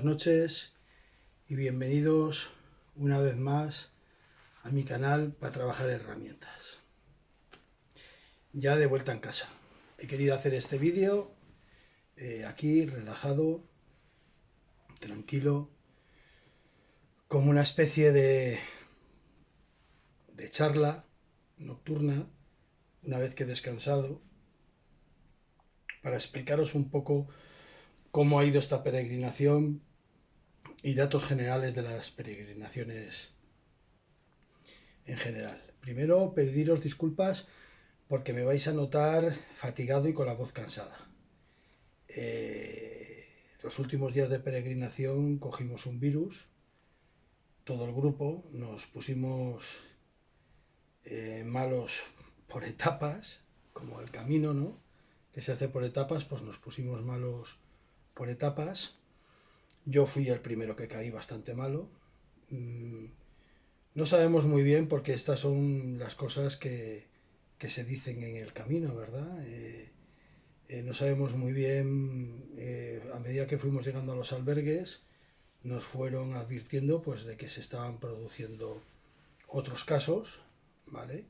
buenas noches y bienvenidos una vez más a mi canal para trabajar herramientas. Ya de vuelta en casa. He querido hacer este vídeo aquí relajado, tranquilo, como una especie de charla nocturna, una vez que he descansado, para explicaros un poco cómo ha ido esta peregrinación y datos generales de las peregrinaciones en general. Primero, pediros disculpas porque me vais a notar fatigado y con la voz cansada. Los últimos días de peregrinación cogimos un virus, todo el grupo, nos pusimos malos por etapas, como el camino, ¿no? Que se hace por etapas, pues nos pusimos malos por etapas. Yo fui el primero que caí bastante malo. No sabemos muy bien porque estas son las cosas que se dicen en el camino, ¿verdad? No sabemos muy bien, a medida que fuimos llegando a los albergues, nos fueron advirtiendo pues de que se estaban produciendo otros casos, ¿vale?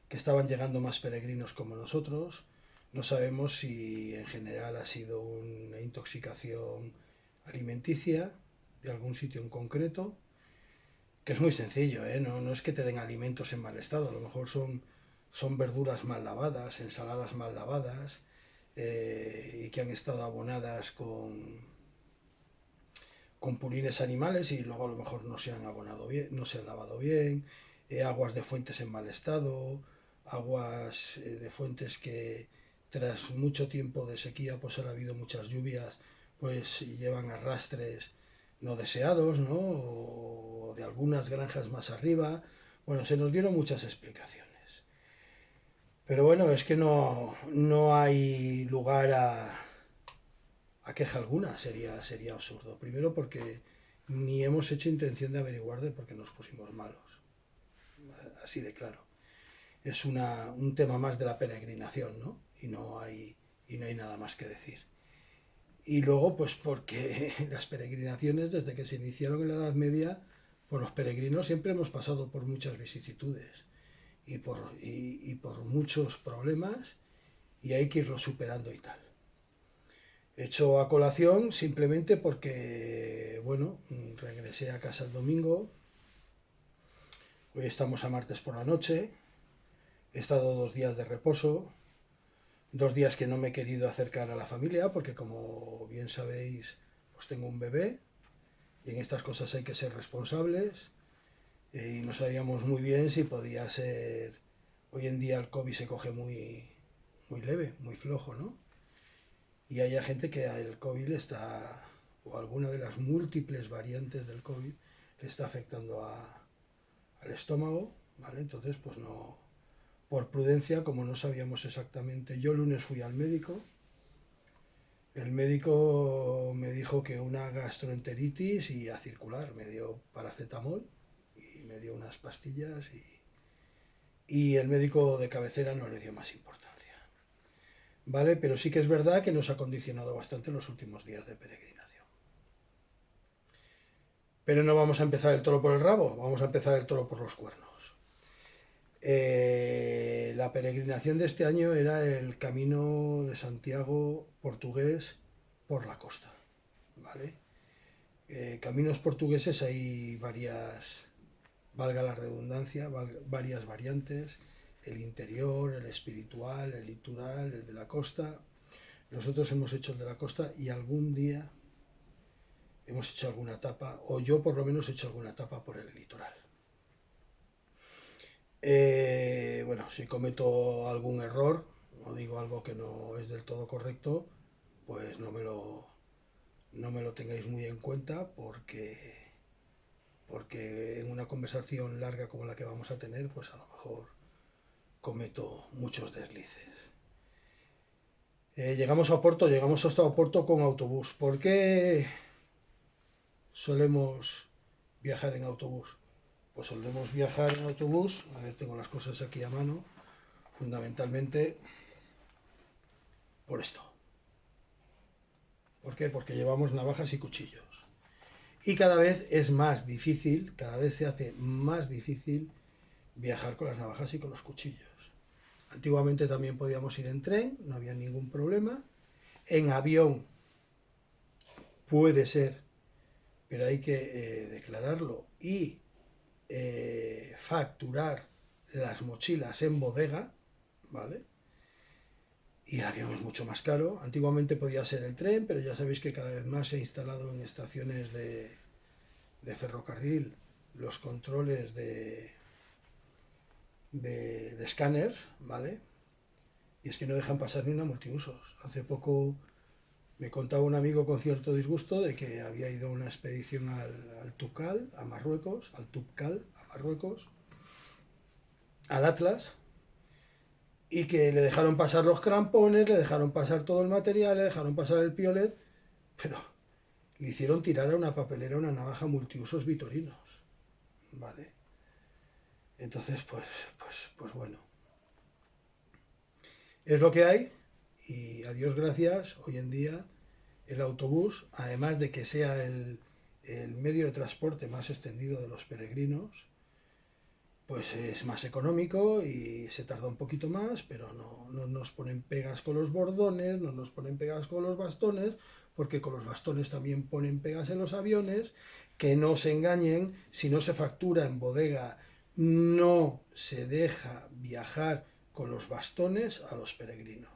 Que estaban llegando más peregrinos como nosotros. No sabemos si en general ha sido una intoxicación alimenticia de algún sitio en concreto, que es muy sencillo, ¿eh? No es que te den alimentos en mal estado, a lo mejor son verduras mal lavadas, ensaladas mal lavadas, y que han estado abonadas con purines animales y luego a lo mejor no se han abonado bien, no se han lavado bien, aguas de fuentes en mal estado, aguas de fuentes que tras mucho tiempo de sequía, pues ha habido muchas lluvias, pues llevan arrastres no deseados, ¿no? O de algunas granjas más arriba. Bueno, se nos dieron muchas explicaciones. Pero bueno, es que no hay lugar a queja alguna, sería absurdo. Primero porque ni hemos hecho intención de averiguar de por qué nos pusimos malos. Así de claro. Es un tema más de la peregrinación, ¿no? Y no hay nada más que decir. Y luego, pues porque las peregrinaciones, desde que se iniciaron en la Edad Media, pues los peregrinos siempre hemos pasado por muchas vicisitudes y por muchos problemas, y hay que irlos superando y tal. He hecho a colación simplemente porque, bueno, regresé a casa el domingo, hoy estamos a martes por la noche, he estado 2 días de reposo, 2 días que no me he querido acercar a la familia porque, como bien sabéis, pues tengo un bebé y en estas cosas hay que ser responsables, y no sabíamos muy bien si podía ser. Hoy en día el COVID se coge muy, muy leve, muy flojo, ¿no? Y hay gente que el COVID le está, o alguna de las múltiples variantes del COVID, le está afectando al estómago, ¿vale? Entonces, pues no, por prudencia, como no sabíamos exactamente, yo el lunes fui al médico, el médico me dijo que una gastroenteritis y a circular, me dio paracetamol y me dio unas pastillas y el médico de cabecera no le dio más importancia. ¿Vale? Pero sí que es verdad que nos ha condicionado bastante los últimos días de peregrinación. Pero no vamos a empezar el toro por el rabo, vamos a empezar el toro por los cuernos. La peregrinación de este año era el Camino de Santiago portugués por la costa, ¿vale? Caminos portugueses hay varias, valga la redundancia, varias variantes, el interior, el espiritual, el litoral, el de la costa. Nosotros hemos hecho el de la costa y algún día hemos hecho alguna etapa, o yo por lo menos he hecho alguna etapa por el litoral. Bueno, si cometo algún error o digo algo que no es del todo correcto, pues no me lo tengáis muy en cuenta porque en una conversación larga como la que vamos a tener, pues a lo mejor cometo muchos deslices. Llegamos hasta Oporto con autobús. ¿Por qué solemos viajar en autobús? Pues solemos viajar en autobús, a ver, tengo las cosas aquí a mano, fundamentalmente por esto. ¿Por qué? Porque llevamos navajas y cuchillos. Y cada vez es más difícil, cada vez se hace más difícil viajar con las navajas y con los cuchillos. Antiguamente también podíamos ir en tren, no había ningún problema. En avión puede ser, pero hay que declararlo y facturar las mochilas en bodega, ¿vale? Y el avión es mucho más caro. Antiguamente podía ser el tren, pero ya sabéis que cada vez más se ha instalado en estaciones de ferrocarril los controles de escáner, ¿vale? Y es que no dejan pasar ni una multiusos. Hace poco me contaba un amigo con cierto disgusto de que había ido a una expedición al Tukal, a Marruecos, al Tubkal, a Marruecos, al Atlas, y que le dejaron pasar los crampones, le dejaron pasar todo el material, le dejaron pasar el piolet, pero le hicieron tirar a una papelera una navaja multiusos vitorinos, ¿vale? Entonces, pues bueno, es lo que hay y a Dios gracias, hoy en día el autobús, además de que sea el medio de transporte más extendido de los peregrinos, pues es más económico y se tarda un poquito más, pero no nos ponen pegas con los bordones, no nos ponen pegas con los bastones, porque con los bastones también ponen pegas en los aviones, que no se engañen, si no se factura en bodega, no se deja viajar con los bastones a los peregrinos.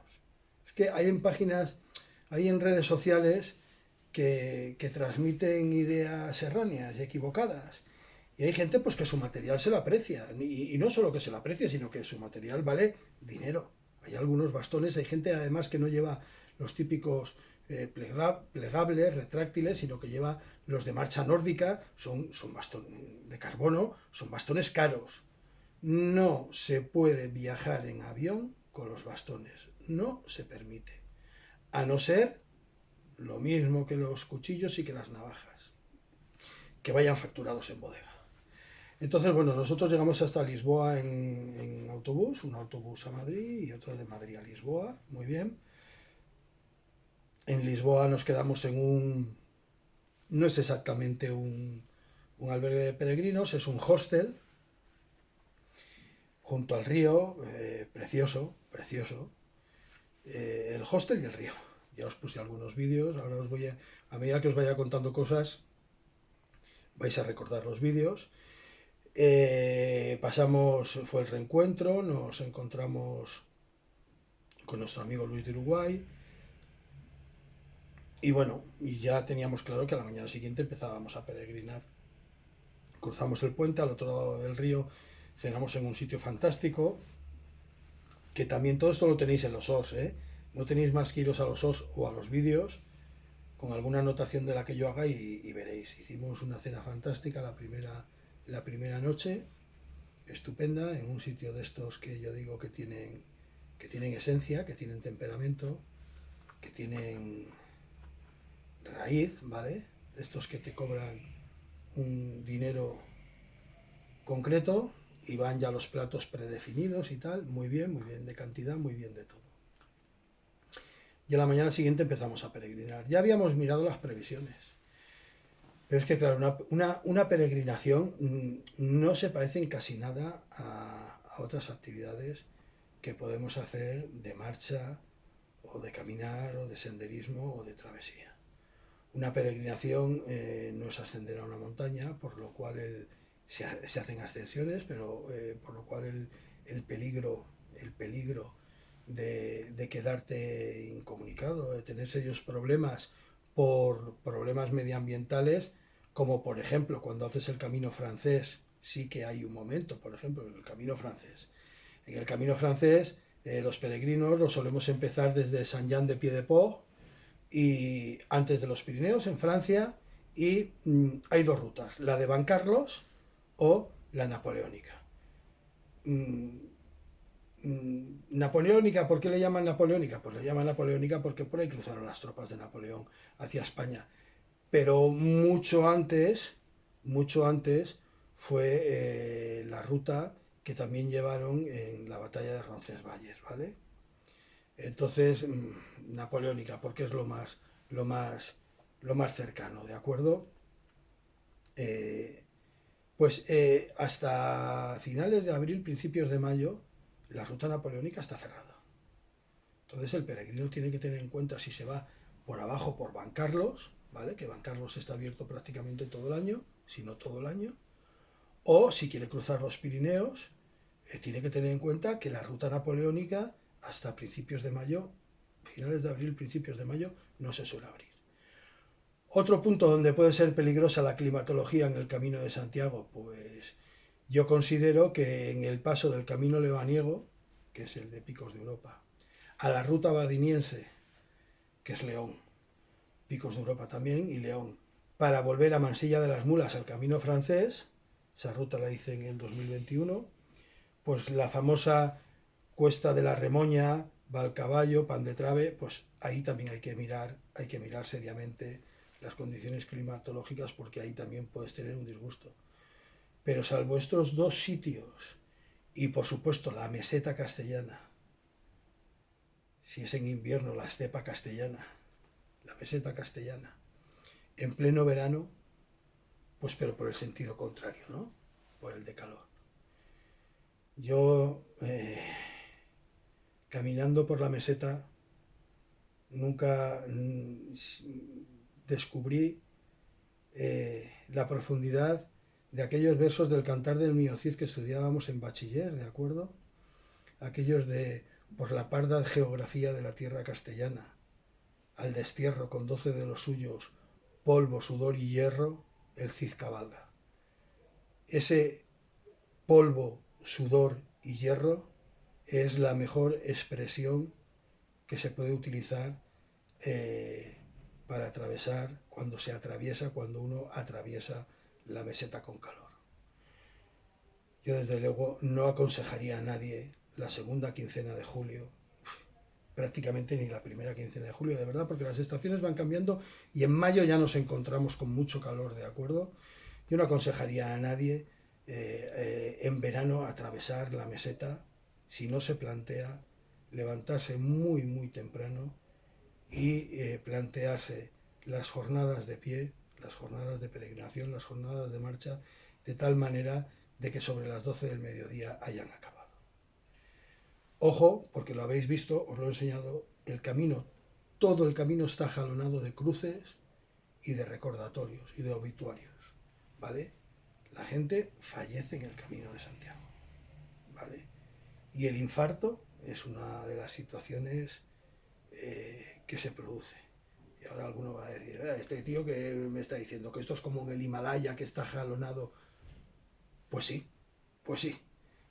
Es que hay en páginas, hay en redes sociales que transmiten ideas erróneas y equivocadas. Y hay gente pues que su material se lo aprecia. Y no solo que se lo aprecie, sino que su material vale dinero. Hay algunos bastones, hay gente además que no lleva los típicos plegables, retráctiles, sino que lleva los de marcha nórdica, son bastones de carbono, son bastones caros. No se puede viajar en avión con los bastones, no se permite. A no ser lo mismo que los cuchillos y que las navajas, que vayan facturados en bodega. Entonces, bueno, nosotros llegamos hasta Lisboa en autobús, un autobús a Madrid y otro de Madrid a Lisboa, muy bien. En Lisboa nos quedamos en no es exactamente un albergue de peregrinos, es un hostel junto al río, precioso, precioso. El hostel y el río. Ya os puse algunos vídeos, ahora os voy a medida que os vaya contando cosas, vais a recordar los vídeos. Fue el reencuentro, nos encontramos con nuestro amigo Luis de Uruguay y bueno, y ya teníamos claro que a la mañana siguiente empezábamos a peregrinar. Cruzamos el puente al otro lado del río, cenamos en un sitio fantástico, que también todo esto lo tenéis en los OS, ¿eh? No tenéis más que iros a los OS o a los vídeos con alguna anotación de la que yo haga y veréis. Hicimos una cena fantástica la primera noche, estupenda, en un sitio de estos que yo digo que tienen esencia, que tienen temperamento, que tienen raíz, ¿vale? De estos que te cobran un dinero concreto y van ya los platos predefinidos y tal, muy bien de cantidad, muy bien de todo. Y a la mañana siguiente empezamos a peregrinar. Ya habíamos mirado las previsiones. Pero es que, claro, una peregrinación no se parece en casi nada a otras actividades que podemos hacer de marcha o de caminar o de senderismo o de travesía. Una peregrinación no es ascender a una montaña, por lo cual se hacen ascensiones, pero por lo cual el peligro de quedarte incomunicado, de tener serios problemas por problemas medioambientales, como por ejemplo cuando haces el camino francés, sí que hay un momento, por ejemplo, en el camino francés. En el camino francés, los peregrinos los solemos empezar desde Saint-Jean-de-Pied-de-Port y antes de los Pirineos, en Francia, y hay dos rutas, la de Bancarlos o la napoleónica. Napoleónica, ¿por qué le llaman napoleónica? Pues le llaman napoleónica porque por ahí cruzaron las tropas de Napoleón hacia España. Pero mucho antes fue la ruta que también llevaron en la batalla de Roncesvalles, ¿vale? Entonces, napoleónica, porque es lo más cercano, ¿de acuerdo? Eh, hasta finales de abril, principios de mayo, la ruta napoleónica está cerrada. Entonces el peregrino tiene que tener en cuenta si se va por abajo por Bancarlos, ¿vale? Que Bancarlos está abierto prácticamente todo el año, si no todo el año, o si quiere cruzar los Pirineos, tiene que tener en cuenta que la ruta napoleónica hasta principios de mayo, finales de abril, principios de mayo, no se suele abrir. Otro punto donde puede ser peligrosa la climatología en el Camino de Santiago, pues yo considero que en el paso del Camino Lebaniego, que es el de Picos de Europa, a la ruta badiniense, que es León, Picos de Europa también y León, para volver a Mansilla de las Mulas al Camino francés, esa ruta la hice en el 2021, pues la famosa Cuesta de la Remoña, Valcaballo, Pan de Trave, pues ahí también hay que mirar seriamente las condiciones climatológicas porque ahí también puedes tener un disgusto. Pero salvo estos dos sitios y por supuesto la meseta castellana, si es en invierno la estepa castellana, la meseta castellana, en pleno verano, pues pero por el sentido contrario, ¿no? Por el de calor. Yo, caminando por la meseta, nunca descubrí la profundidad de aquellos versos del Cantar del Mío Cid que estudiábamos en bachiller, ¿de acuerdo? Aquellos de por la parda geografía de la tierra castellana, al destierro con 12 de los suyos, polvo, sudor y hierro, el Cid cabalga. Ese polvo, sudor y hierro es la mejor expresión que se puede utilizar para atravesar, cuando uno atraviesa la meseta con calor. Yo desde luego no aconsejaría a nadie la segunda quincena de julio, prácticamente ni la primera quincena de julio, de verdad, porque las estaciones van cambiando y en mayo ya nos encontramos con mucho calor, ¿de acuerdo? Yo no aconsejaría a nadie en verano atravesar la meseta si no se plantea levantarse muy muy temprano y plantearse las jornadas de pie, las jornadas de peregrinación, las jornadas de marcha, de tal manera de que sobre las 12 del mediodía hayan acabado. Ojo, porque lo habéis visto, os lo he enseñado, el camino, todo el camino está jalonado de cruces y de recordatorios y de obituarios, ¿vale? La gente fallece en el Camino de Santiago, ¿vale? Y el infarto es una de las situaciones que se produce. Y ahora alguno va a decir, este tío que me está diciendo que esto es como en el Himalaya que está jalonado. Pues sí, pues sí.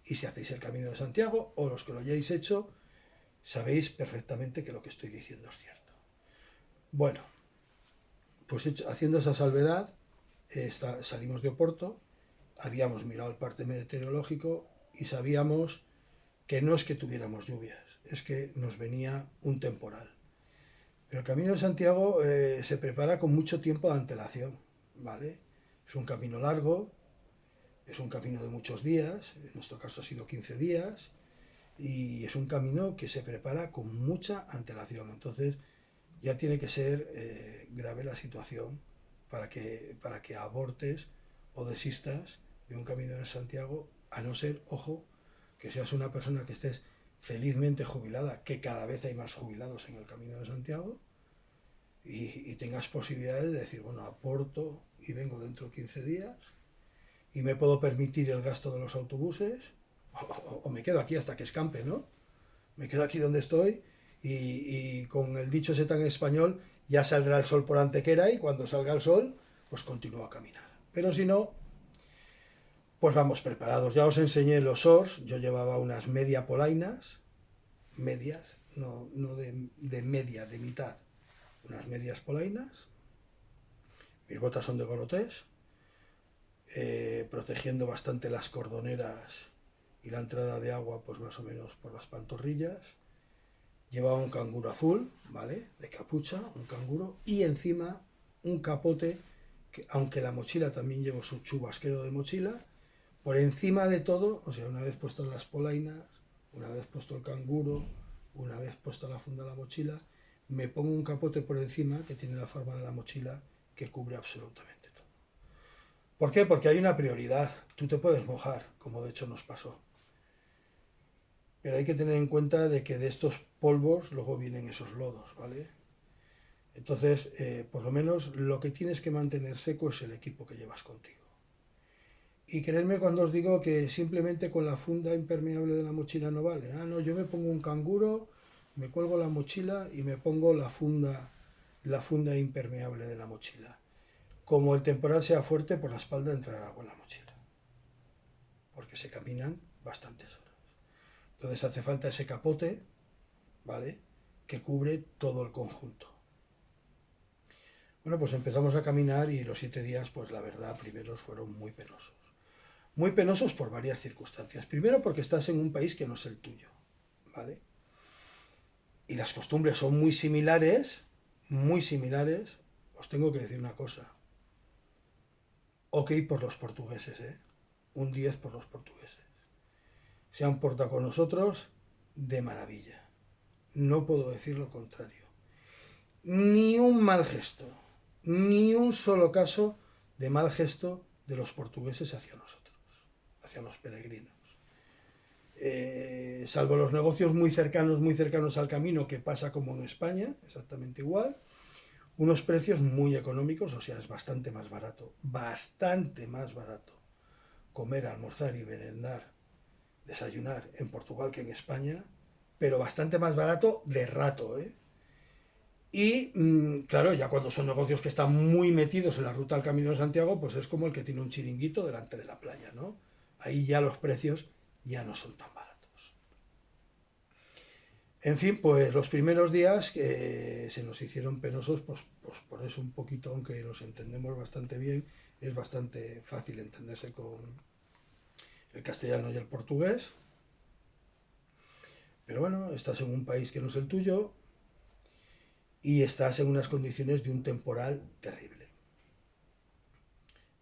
Y si hacéis el Camino de Santiago o los que lo hayáis hecho, sabéis perfectamente que lo que estoy diciendo es cierto. Bueno, pues haciendo esa salvedad, salimos de Oporto, habíamos mirado el parte meteorológico y sabíamos que no es que tuviéramos lluvias, es que nos venía un temporal. Pero el Camino de Santiago se prepara con mucho tiempo de antelación, ¿vale? Es un camino largo, es un camino de muchos días, en nuestro caso ha sido 15 días, y es un camino que se prepara con mucha antelación. Entonces ya tiene que ser grave la situación para que abortes o desistas de un Camino de Santiago, a no ser, ojo, que seas una persona que estés felizmente jubilada, que cada vez hay más jubilados en el Camino de Santiago, y tengas posibilidades de decir, bueno, aporto y vengo dentro de 15 días y me puedo permitir el gasto de los autobuses o me quedo aquí hasta que escampe, ¿no? Me quedo aquí donde estoy y con el dicho ese tan español, ya saldrá el sol por Antequera y cuando salga el sol, pues continúo a caminar. Pero si no, pues vamos preparados. Ya os enseñé los shorts, yo llevaba unas media polainas, medias, no de media, de mitad, unas medias polainas. Mis botas son de golotés, protegiendo bastante las cordoneras y la entrada de agua, pues más o menos por las pantorrillas. Llevaba un canguro azul, ¿vale? De capucha, un canguro, y encima un capote, que aunque la mochila también llevo su chubasquero de mochila, por encima de todo, o sea, una vez puestas las polainas, una vez puesto el canguro, una vez puesta la funda de la mochila, me pongo un capote por encima que tiene la forma de la mochila que cubre absolutamente todo. ¿Por qué? Porque hay una prioridad. Tú te puedes mojar, como de hecho nos pasó. Pero hay que tener en cuenta de que de estos polvos luego vienen esos lodos, ¿vale? Entonces, por lo menos lo que tienes que mantener seco es el equipo que llevas contigo. Y creedme cuando os digo que simplemente con la funda impermeable de la mochila no vale. Ah, no, yo me pongo un canguro, me cuelgo la mochila y me pongo la funda impermeable de la mochila. Como el temporal sea fuerte, por la espalda entrará agua en la mochila. Porque se caminan bastantes horas. Entonces hace falta ese capote, ¿vale? Que cubre todo el conjunto. Bueno, pues empezamos a caminar y los 7 días, pues la verdad, primeros fueron muy penosos. Muy penosos por varias circunstancias. Primero porque estás en un país que no es el tuyo, ¿vale? Y las costumbres son muy similares, muy similares. Os tengo que decir una cosa. Ok por los portugueses, ¿eh? Un 10 por los portugueses. Se han portado con nosotros de maravilla. No puedo decir lo contrario. Ni un mal gesto, ni un solo caso de mal gesto de los portugueses hacia nosotros, hacia los peregrinos. Salvo los negocios muy cercanos al camino, que pasa como en España, exactamente igual, unos precios muy económicos, o sea, es bastante más barato comer, almorzar y merendar, desayunar en Portugal que en España, pero bastante más barato de rato, ¿eh? Y claro, ya cuando son negocios que están muy metidos en la ruta al Camino de Santiago, pues es como el que tiene un chiringuito delante de la playa, ¿no? Ahí ya los precios ya no son tan baratos. En fin, pues los primeros días que se nos hicieron penosos, pues por eso un poquito, aunque nos entendemos bastante bien, es bastante fácil entenderse con el castellano y el portugués. Pero bueno, estás en un país que no es el tuyo y estás en unas condiciones de un temporal terrible.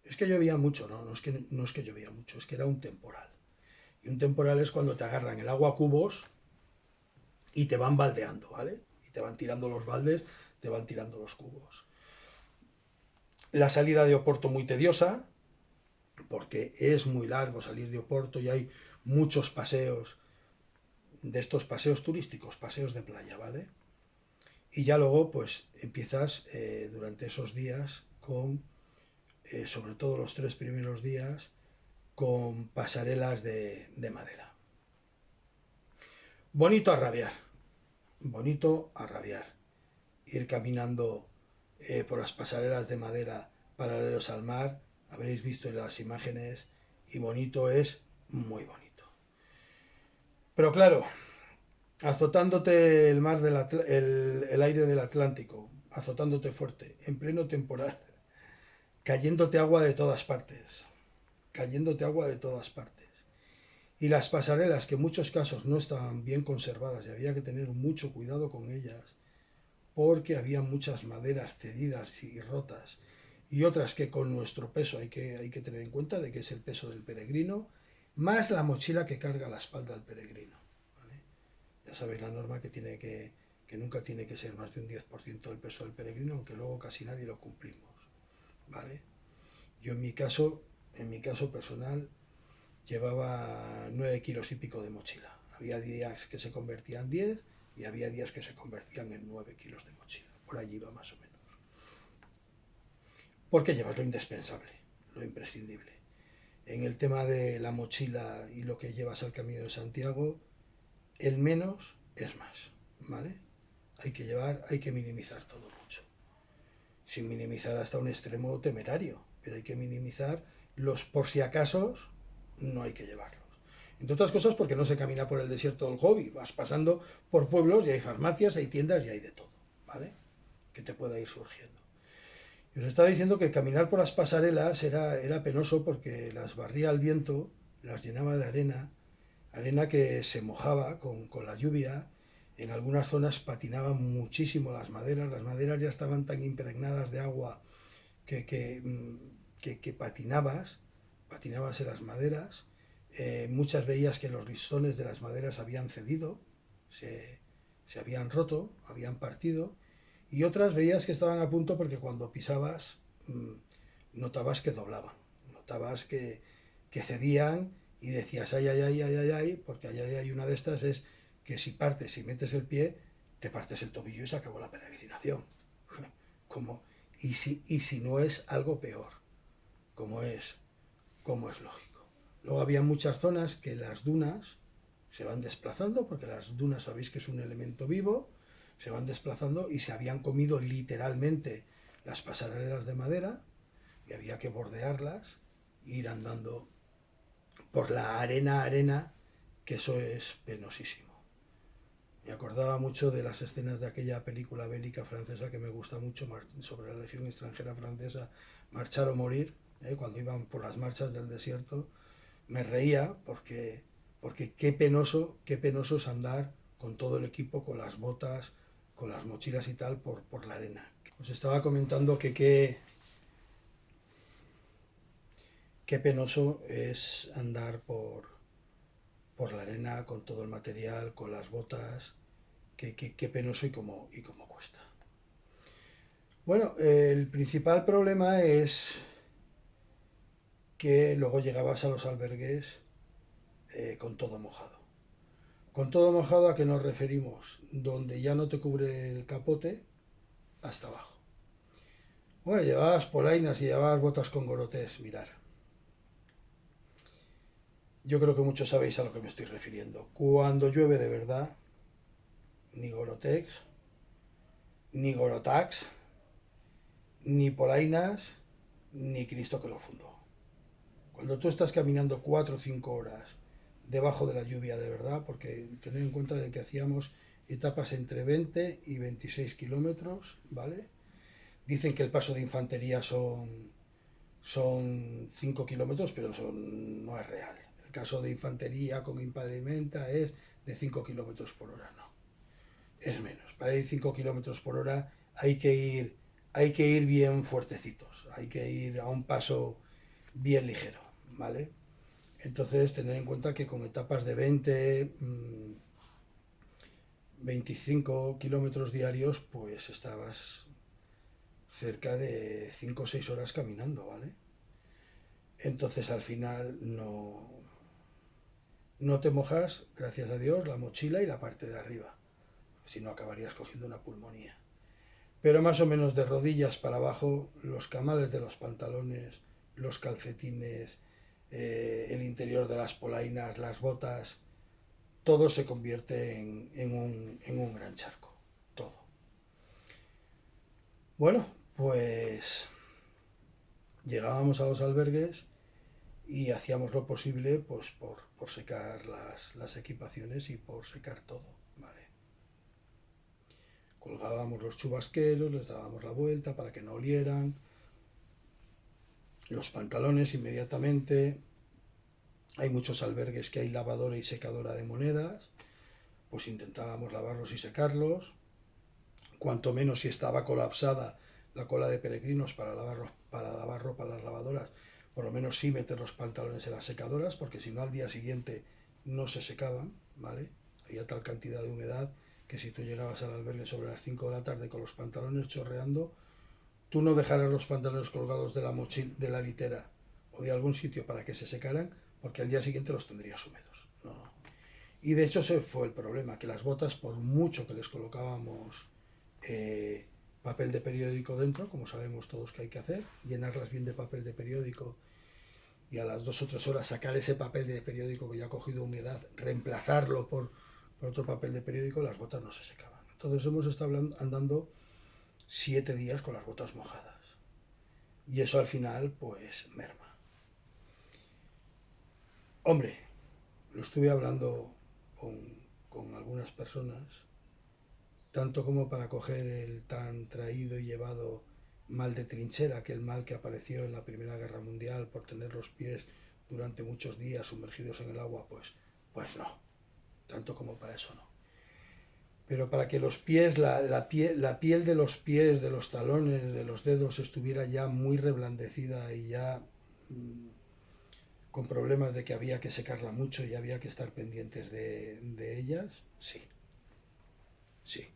Es que llovía mucho, no es que llovía mucho, es que era un temporal. Y un temporal es cuando te agarran el agua a cubos y te van baldeando, ¿vale? Y te van tirando los baldes, te van tirando los cubos. La salida de Oporto muy tediosa, porque es muy largo salir de Oporto y hay muchos paseos, de estos paseos turísticos, paseos de playa, ¿vale? Y ya luego, pues empiezas durante esos días con, sobre todo los 3 primeros días, con pasarelas de madera. Bonito a rabiar, bonito a rabiar. Ir caminando por las pasarelas de madera paralelos al mar, habréis visto en las imágenes, y bonito es muy bonito. Pero claro, azotándote el mar el aire del Atlántico, azotándote fuerte, en pleno temporal, cayéndote agua de todas partes, cayéndote agua de todas partes. Y las pasarelas, que en muchos casos no estaban bien conservadas y había que tener mucho cuidado con ellas, porque había muchas maderas cedidas y rotas, y otras que con nuestro peso hay que tener en cuenta de que es el peso del peregrino, más la mochila que carga a la espalda del peregrino. ¿Vale? Ya sabéis la norma que nunca tiene que ser más de un 10% del peso del peregrino, aunque luego casi nadie lo cumplimos. ¿Vale? Yo en mi caso personal, llevaba 9 kilos y pico de mochila. Había días que se convertían en 10 y había días que se convertían en 9 kilos de mochila. Por allí va más o menos. Porque llevas lo indispensable, lo imprescindible. En el tema de la mochila y lo que llevas al Camino de Santiago, el menos es más, ¿vale? Hay que minimizar todo mucho. Sin minimizar hasta un extremo temerario, pero hay que minimizar los por si acaso, no hay que llevarlos. Entre otras cosas porque no se camina por el desierto del Gobi, vas pasando por pueblos y hay farmacias, hay tiendas y hay de todo, ¿vale? Que te pueda ir surgiendo. Y os estaba diciendo que caminar por las pasarelas era penoso porque las barría al viento, las llenaba de arena, arena que se mojaba con la lluvia. En algunas zonas patinaban muchísimo las maderas ya estaban tan impregnadas de agua que patinabas en las maderas. Muchas veías que los listones de las maderas habían cedido, se habían roto, habían partido, y otras veías que estaban a punto porque cuando pisabas notabas que doblaban, notabas que cedían y decías, ay, ay, ay, ay, ay, ay, porque hay una de estas es que si partes y metes el pie, te partes el tobillo y se acabó la peregrinación. Como, y si no es algo peor, como es, como es lógico. Luego había muchas zonas que las dunas se van desplazando, porque las dunas sabéis que es un elemento vivo, se van desplazando y se habían comido literalmente las pasarelas de madera y había que bordearlas e ir andando por la arena, que eso es penosísimo. Me acordaba mucho de las escenas de aquella película bélica francesa que me gusta mucho, sobre la Legión extranjera francesa, Marchar o Morir, cuando iban por las marchas del desierto. Me reía porque qué penoso es andar con todo el equipo, con las botas, con las mochilas y tal, por la arena. Os estaba comentando que qué penoso es andar por la arena con todo el material, con las botas, qué penoso y cómo cuesta. Bueno, el principal problema es que luego llegabas a los albergues con todo mojado. Con todo mojado, ¿a qué nos referimos? Donde ya no te cubre el capote hasta abajo. Bueno, llevabas polainas y llevabas botas con gorotés, mirar. Yo creo que muchos sabéis a lo que me estoy refiriendo. Cuando llueve de verdad, ni gorotex, ni gorotax, ni polainas, ni Cristo que lo fundó. Cuando tú estás caminando 4 o 5 horas debajo de la lluvia de verdad, porque tener en cuenta de que hacíamos etapas entre 20 y 26 kilómetros, ¿vale? Dicen que el paso de infantería son 5 kilómetros, pero no es real. El caso de infantería con impedimenta es de 5 kilómetros por hora, no. Es menos. Para ir 5 kilómetros por hora hay que ir bien fuertecitos, hay que ir a un paso bien ligero, ¿vale? Entonces, tener en cuenta que con etapas de 20, 25 kilómetros diarios, pues estabas cerca de 5 o 6 horas caminando, ¿vale? Entonces, al final, no te mojas, gracias a Dios, la mochila y la parte de arriba. Si no, acabarías cogiendo una pulmonía. Pero más o menos de rodillas para abajo, los camales de los pantalones, los calcetines, el interior de las polainas, las botas, todo se convierte en un gran charco. Todo. Bueno, pues llegábamos a los albergues y hacíamos lo posible pues por secar las equipaciones y por secar todo, ¿vale? Colgábamos los chubasqueros, les dábamos la vuelta para que no olieran, los pantalones inmediatamente. Hay muchos albergues que hay lavadora y secadora de monedas, pues intentábamos lavarlos y secarlos. Cuanto menos si estaba colapsada la cola de peregrinos para lavar ropa en las lavadoras, por lo menos sí meter los pantalones en las secadoras, porque si no al día siguiente no se secaban, ¿vale? Había tal cantidad de humedad que si tú llegabas al albergue sobre las 5 de la tarde con los pantalones chorreando, tú no dejaras los pantalones colgados de la mochila, de la litera o de algún sitio para que se secaran, porque al día siguiente los tendrías húmedos. No, no. Y de hecho ese fue el problema, que las botas, por mucho que les colocábamos papel de periódico dentro, como sabemos todos que hay que hacer, llenarlas bien de papel de periódico y a las 2 o 3 horas sacar ese papel de periódico que ya ha cogido humedad, reemplazarlo por otro papel de periódico, las botas no se secaban. Entonces hemos estado andando 7 días con las botas mojadas. Y eso al final, pues, merma. Hombre, lo estuve hablando con algunas personas, tanto como para coger el tan traído y llevado mal de trinchera, aquel mal que apareció en la Primera Guerra Mundial por tener los pies durante muchos días sumergidos en el agua, pues no, tanto como para eso no. Pero para que los pies, la piel de los pies, de los talones, de los dedos estuviera ya muy reblandecida y ya con problemas de que había que secarla mucho y había que estar pendientes de ellas, sí, sí.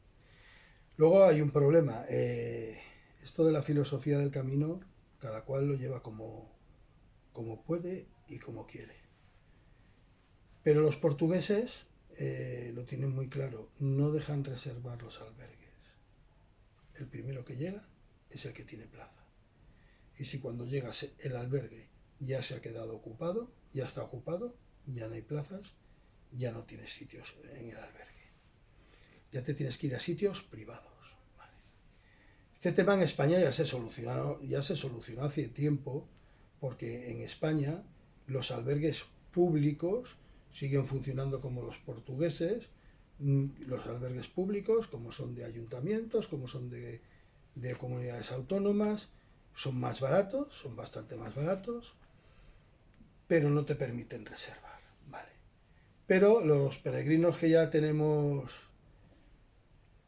Luego hay un problema, esto de la filosofía del camino, cada cual lo lleva como puede y como quiere. Pero los portugueses lo tienen muy claro, no dejan reservar los albergues. El primero que llega es el que tiene plaza. Y si cuando llegas el albergue ya se ha quedado ocupado, ya está ocupado, ya no hay plazas, ya no tienes sitios en el albergue. Ya te tienes que ir a sitios privados. Vale. Este tema en España ya se solucionó hace tiempo, porque en España los albergues públicos siguen funcionando como los portugueses, los albergues públicos, como son de ayuntamientos, como son de comunidades autónomas, son más baratos, son bastante más baratos, pero no te permiten reservar, ¿vale? Pero los peregrinos que ya tenemos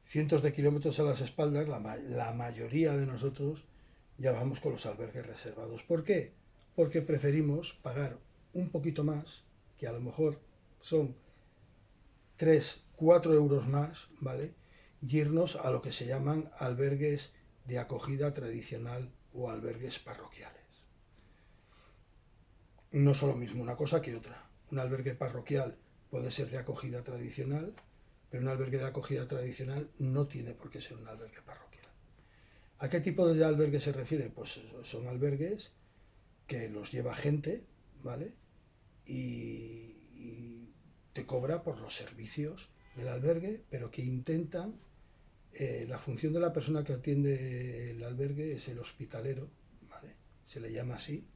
cientos de kilómetros a las espaldas, la mayoría de nosotros ya vamos con los albergues reservados. ¿Por qué? Porque preferimos pagar un poquito más, que a lo mejor son 3, 4 euros más, ¿vale? Y irnos a lo que se llaman albergues de acogida tradicional o albergues parroquiales. No son lo mismo una cosa que otra. Un albergue parroquial puede ser de acogida tradicional, pero un albergue de acogida tradicional no tiene por qué ser un albergue parroquial. ¿A qué tipo de albergue se refiere? Pues son albergues que los lleva gente, ¿vale? Y te cobra por los servicios del albergue, pero que intentan, la función de la persona que atiende el albergue es el hospitalero, ¿vale? Se le llama así,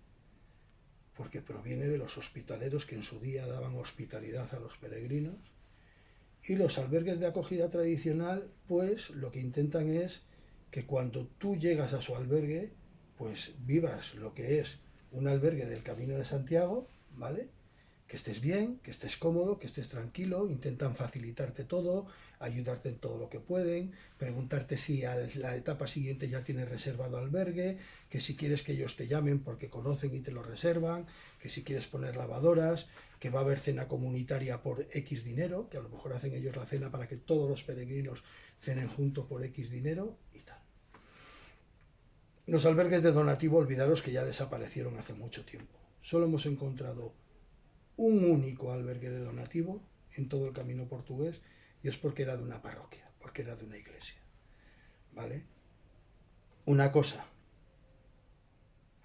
porque proviene de los hospitaleros que en su día daban hospitalidad a los peregrinos. Y los albergues de acogida tradicional, pues lo que intentan es que cuando tú llegas a su albergue, pues vivas lo que es un albergue del Camino de Santiago, ¿vale? Que estés bien, que estés cómodo, que estés tranquilo, intentan facilitarte todo, ayudarte en todo lo que pueden, preguntarte si a la etapa siguiente ya tienes reservado albergue, que si quieres que ellos te llamen porque conocen y te lo reservan, que si quieres poner lavadoras, que va a haber cena comunitaria por X dinero, que a lo mejor hacen ellos la cena para que todos los peregrinos cenen juntos por X dinero y tal. Los albergues de donativo, olvidaros que ya desaparecieron hace mucho tiempo. Solo hemos encontrado un único albergue de donativo en todo el camino portugués, y es porque era de una parroquia, porque era de una iglesia, ¿vale? Una cosa,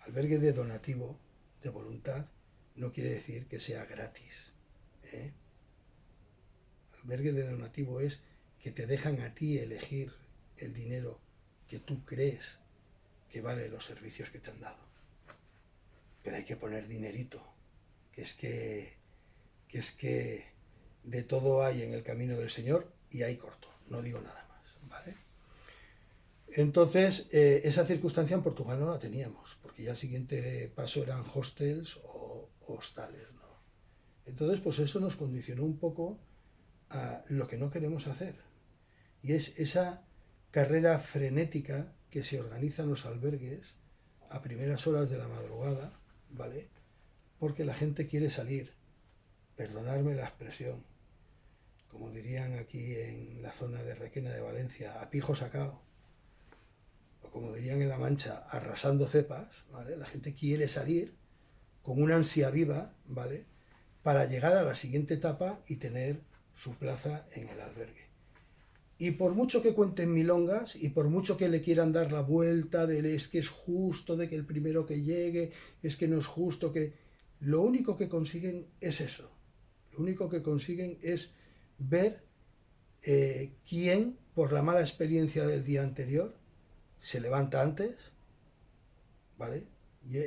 albergue de donativo, de voluntad, no quiere decir que sea gratis, ¿eh? Albergue de donativo es que te dejan a ti elegir el dinero que tú crees que vale los servicios que te han dado. Pero hay que poner dinerito, que es que de todo hay en el camino del Señor y hay corto, no digo nada más, ¿vale? Entonces, esa circunstancia en Portugal no la teníamos, porque ya el siguiente paso eran hostels o hostales, ¿no? Entonces, pues eso nos condicionó un poco a lo que no queremos hacer, y es esa carrera frenética que se organizan los albergues a primeras horas de la madrugada, ¿vale? Porque la gente quiere salir, perdonadme la expresión, como dirían aquí en la zona de Requena de Valencia, a pijo sacado, o como dirían en La Mancha, arrasando cepas, ¿vale? La gente quiere salir con una ansia viva, ¿vale? Para llegar a la siguiente etapa y tener su plaza en el albergue. Y por mucho que cuenten milongas y por mucho que le quieran dar la vuelta de es que es justo, de que el primero que llegue, es que no es justo, que lo único que consiguen es eso. Lo único que consiguen es ver quién, por la mala experiencia del día anterior, se levanta antes, ¿vale? Y,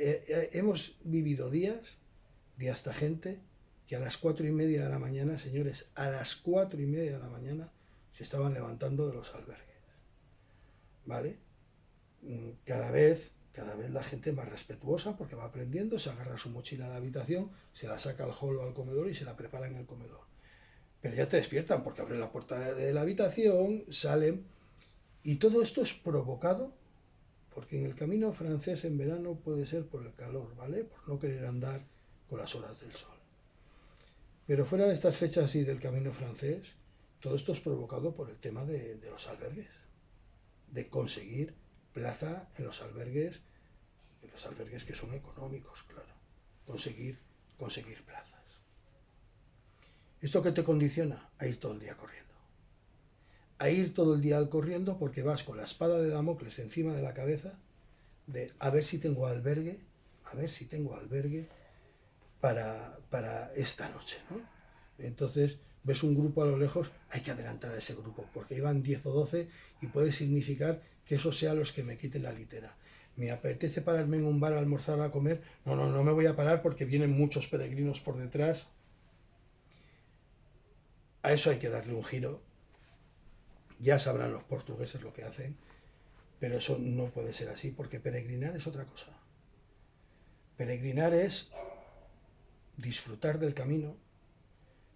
hemos vivido días de hasta gente que a las 4:30 de la mañana, señores, a las 4:30 de la mañana se estaban levantando de los albergues, ¿vale? Cada vez la gente es más respetuosa porque va aprendiendo, se agarra su mochila a la habitación, se la saca al hall o al comedor y se la prepara en el comedor. Pero ya te despiertan porque abren la puerta de la habitación, salen, y todo esto es provocado porque en el camino francés en verano puede ser por el calor, ¿vale? Por no querer andar con las horas del sol. Pero fuera de estas fechas y del camino francés, todo esto es provocado por el tema de los albergues, de conseguir plaza en los albergues que son económicos, claro. conseguir plazas. ¿Esto qué te condiciona? A ir todo el día corriendo. A ir todo el día corriendo porque vas con la espada de Damocles encima de la cabeza de a ver si tengo albergue, para esta noche, ¿no? Entonces ves un grupo a lo lejos, hay que adelantar a ese grupo porque iban 10 o 12 y puede significar que esos sean los que me quiten la litera. Me apetece pararme en un bar a almorzar, a comer, no me voy a parar porque vienen muchos peregrinos por detrás. A eso hay que darle un giro. Ya sabrán los portugueses lo que hacen, pero eso no puede ser así porque peregrinar es otra cosa. Peregrinar es disfrutar del camino,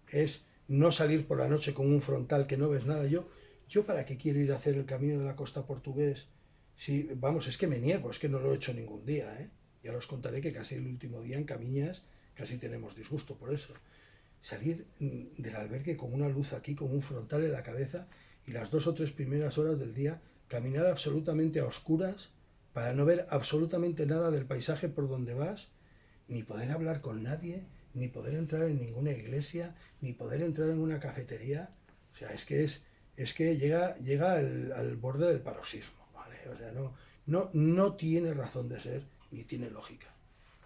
es no salir por la noche con un frontal que no ves nada. Yo ¿para qué quiero ir a hacer el camino de la costa portugués? Si, vamos, es que me niego, es que no lo he hecho ningún día, ¿eh? Ya os contaré que casi el último día en Camiñas casi tenemos disgusto por eso. Salir del albergue con una luz aquí, con un frontal en la cabeza y las 2 o 3 primeras horas del día caminar absolutamente a oscuras para no ver absolutamente nada del paisaje por donde vas, ni poder hablar con nadie, ni poder entrar en ninguna iglesia, ni poder entrar en una cafetería. O sea, es que llega al borde del paroxismo, ¿vale? O sea, no tiene razón de ser, ni tiene lógica.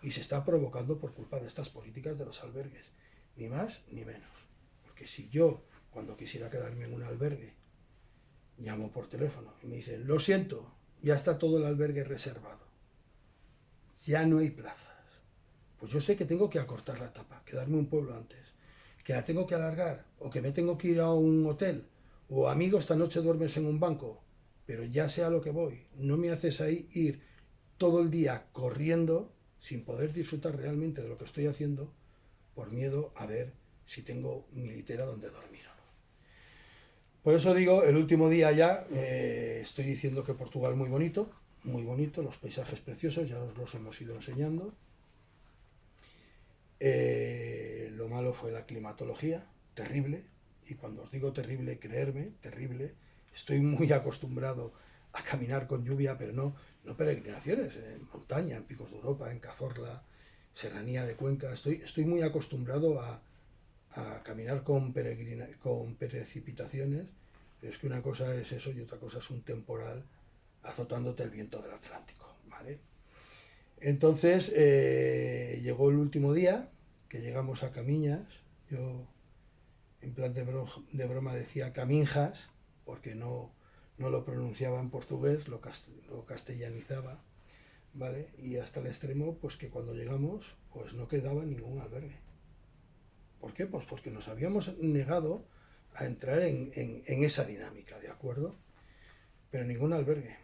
Y se está provocando por culpa de estas políticas de los albergues. Ni más ni menos. Porque si yo, cuando quisiera quedarme en un albergue, llamo por teléfono y me dicen, lo siento, ya está todo el albergue reservado, ya no hay plazas, pues yo sé que tengo que acortar la etapa, quedarme un pueblo antes, que la tengo que alargar, o que me tengo que ir a un hotel, o amigo, esta noche duermes en un banco, pero ya sé a lo que voy, no me haces ahí ir todo el día corriendo sin poder disfrutar realmente de lo que estoy haciendo por miedo a ver si tengo mi litera donde dormir o no. Por eso digo, el último día ya estoy diciendo que Portugal muy bonito, los paisajes preciosos, ya os los hemos ido enseñando. Lo malo fue la climatología, terrible, y cuando os digo terrible, creerme, terrible. Estoy muy acostumbrado a caminar con lluvia, pero no peregrinaciones, en montaña, en Picos de Europa, en Cazorla, Serranía de Cuenca. Estoy muy acostumbrado a caminar con precipitaciones, pero es que una cosa es eso y otra cosa es un temporal azotándote el viento del Atlántico, ¿vale? Entonces llegó el último día, que llegamos a Camiñas. Yo en plan de broma decía Caminjas, porque no lo pronunciaba en portugués, lo castellanizaba, ¿vale? Y hasta el extremo, pues que cuando llegamos, pues no quedaba ningún albergue. ¿Por qué? Pues porque nos habíamos negado a entrar en esa dinámica, ¿de acuerdo? Pero ningún albergue.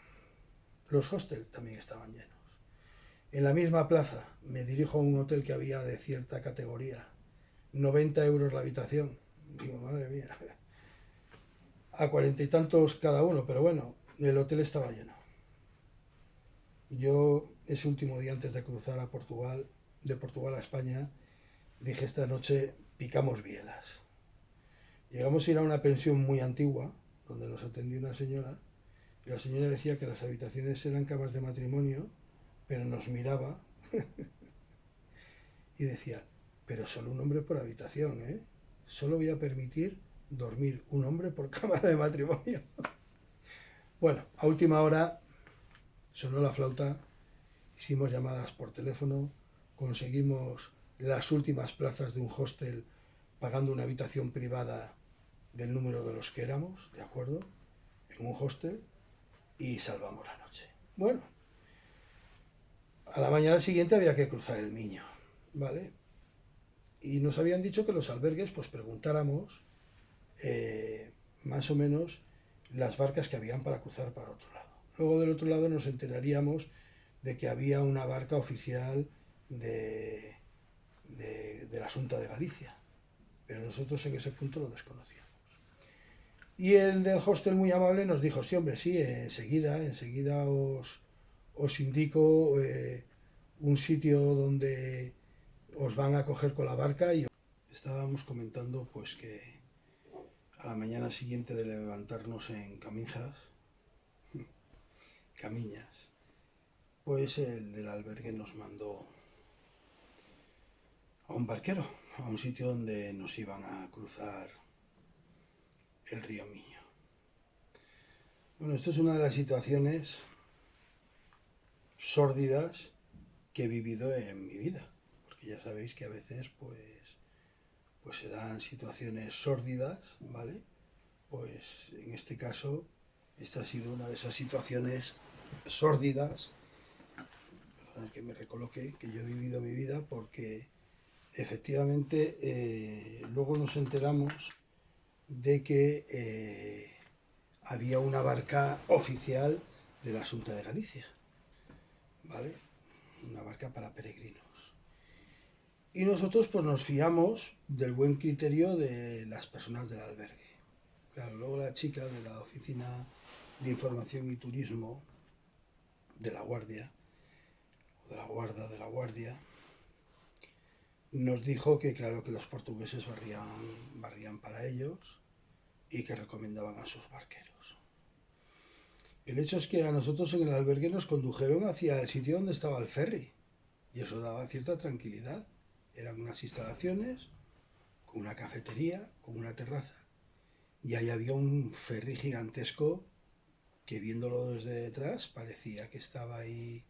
Los hostels también estaban llenos. En la misma plaza me dirijo a un hotel que había de cierta categoría. 90 euros la habitación. Digo, madre mía. A 40 y tantos cada uno, pero bueno, el hotel estaba lleno. Yo, ese último día antes de cruzar a Portugal, de Portugal a España, dije esta noche picamos bielas. Llegamos a ir a una pensión muy antigua, donde nos atendió una señora, y la señora decía que las habitaciones eran camas de matrimonio, pero nos miraba y decía, pero solo un hombre por habitación, ¿eh? Solo voy a permitir dormir un hombre por cama de matrimonio. Bueno, a última hora sonó la flauta, hicimos llamadas por teléfono, conseguimos las últimas plazas de un hostel pagando una habitación privada del número de los que éramos, ¿de acuerdo? En un hostel y salvamos la noche. Bueno, a la mañana siguiente había que cruzar el Miño, ¿vale? Y nos habían dicho que los albergues, pues preguntáramos más o menos las barcas que habían para cruzar para otro lado. Luego del otro lado nos enteraríamos de que había una barca oficial de la Xunta de Galicia, pero nosotros en ese punto lo desconocíamos. Y el del hostel muy amable nos dijo, sí hombre, sí, enseguida os indico un sitio donde os van a coger con la barca. Y estábamos comentando pues que a la mañana siguiente de levantarnos en Camiñas, pues el del albergue nos mandó a un barquero, a un sitio donde nos iban a cruzar el río Miño. Bueno, esto es una de las situaciones sórdidas que he vivido en mi vida, porque ya sabéis que a veces pues se dan situaciones sórdidas, ¿vale? Pues en este caso esta ha sido una de esas situaciones sórdidas, perdón, que me recoloque, que yo he vivido en mi vida, porque efectivamente luego nos enteramos de que había una barca oficial de la Xunta de Galicia, ¿vale? Una barca para peregrinos. Y nosotros pues nos fiamos del buen criterio de las personas del albergue. Claro, luego la chica de la Oficina de Información y Turismo de la Guardia, o de la Guarda de la Guardia, nos dijo que claro que los portugueses barrían para ellos y que recomendaban a sus barqueros. El hecho es que a nosotros en el albergue nos condujeron hacia el sitio donde estaba el ferry y eso daba cierta tranquilidad. Eran unas instalaciones con una cafetería, con una terraza, y ahí había un ferry gigantesco que viéndolo desde detrás parecía que estaba ahí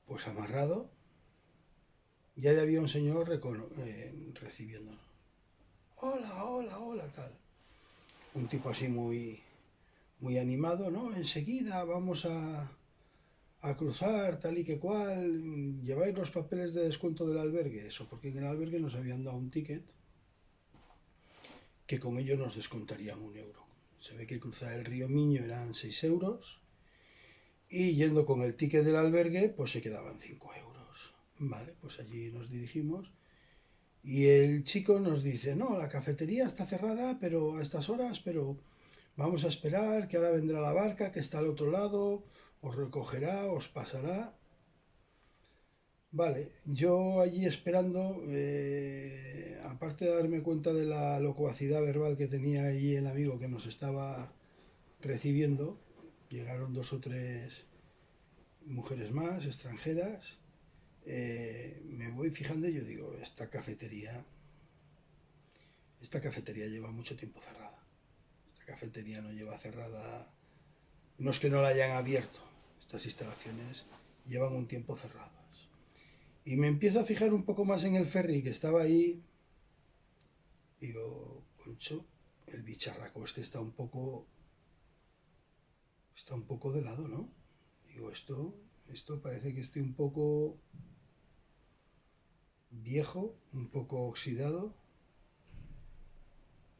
pues amarrado, y ahí había un señor recibiéndonos. Hola, hola, hola, tal. Un tipo así muy animado, ¿no? Enseguida vamos a cruzar, tal y que cual. ¿Lleváis los papeles de descuento del albergue? Eso, porque en el albergue nos habían dado un ticket que con ello nos descontarían 1 euro. Se ve que cruzar el río Miño eran 6 euros y yendo con el ticket del albergue pues se quedaban 5 euros. Vale, pues allí nos dirigimos y el chico nos dice, no, la cafetería está cerrada pero a estas horas, pero vamos a esperar que ahora vendrá la barca que está al otro lado, os recogerá, os pasará. Vale, yo allí esperando, aparte de darme cuenta de la locuacidad verbal que tenía allí el amigo que nos estaba recibiendo, llegaron 2 o 3 mujeres más, extranjeras, me voy fijando y yo digo, esta cafetería lleva mucho tiempo cerrada. Esta cafetería no lleva cerrada, no es que no la hayan abierto, estas instalaciones llevan un tiempo cerradas. Y me empiezo a fijar un poco más en el ferry que estaba ahí. Digo, concho, el bicharraco este está un poco de lado, ¿no? Digo, esto parece que esté un poco viejo, un poco oxidado.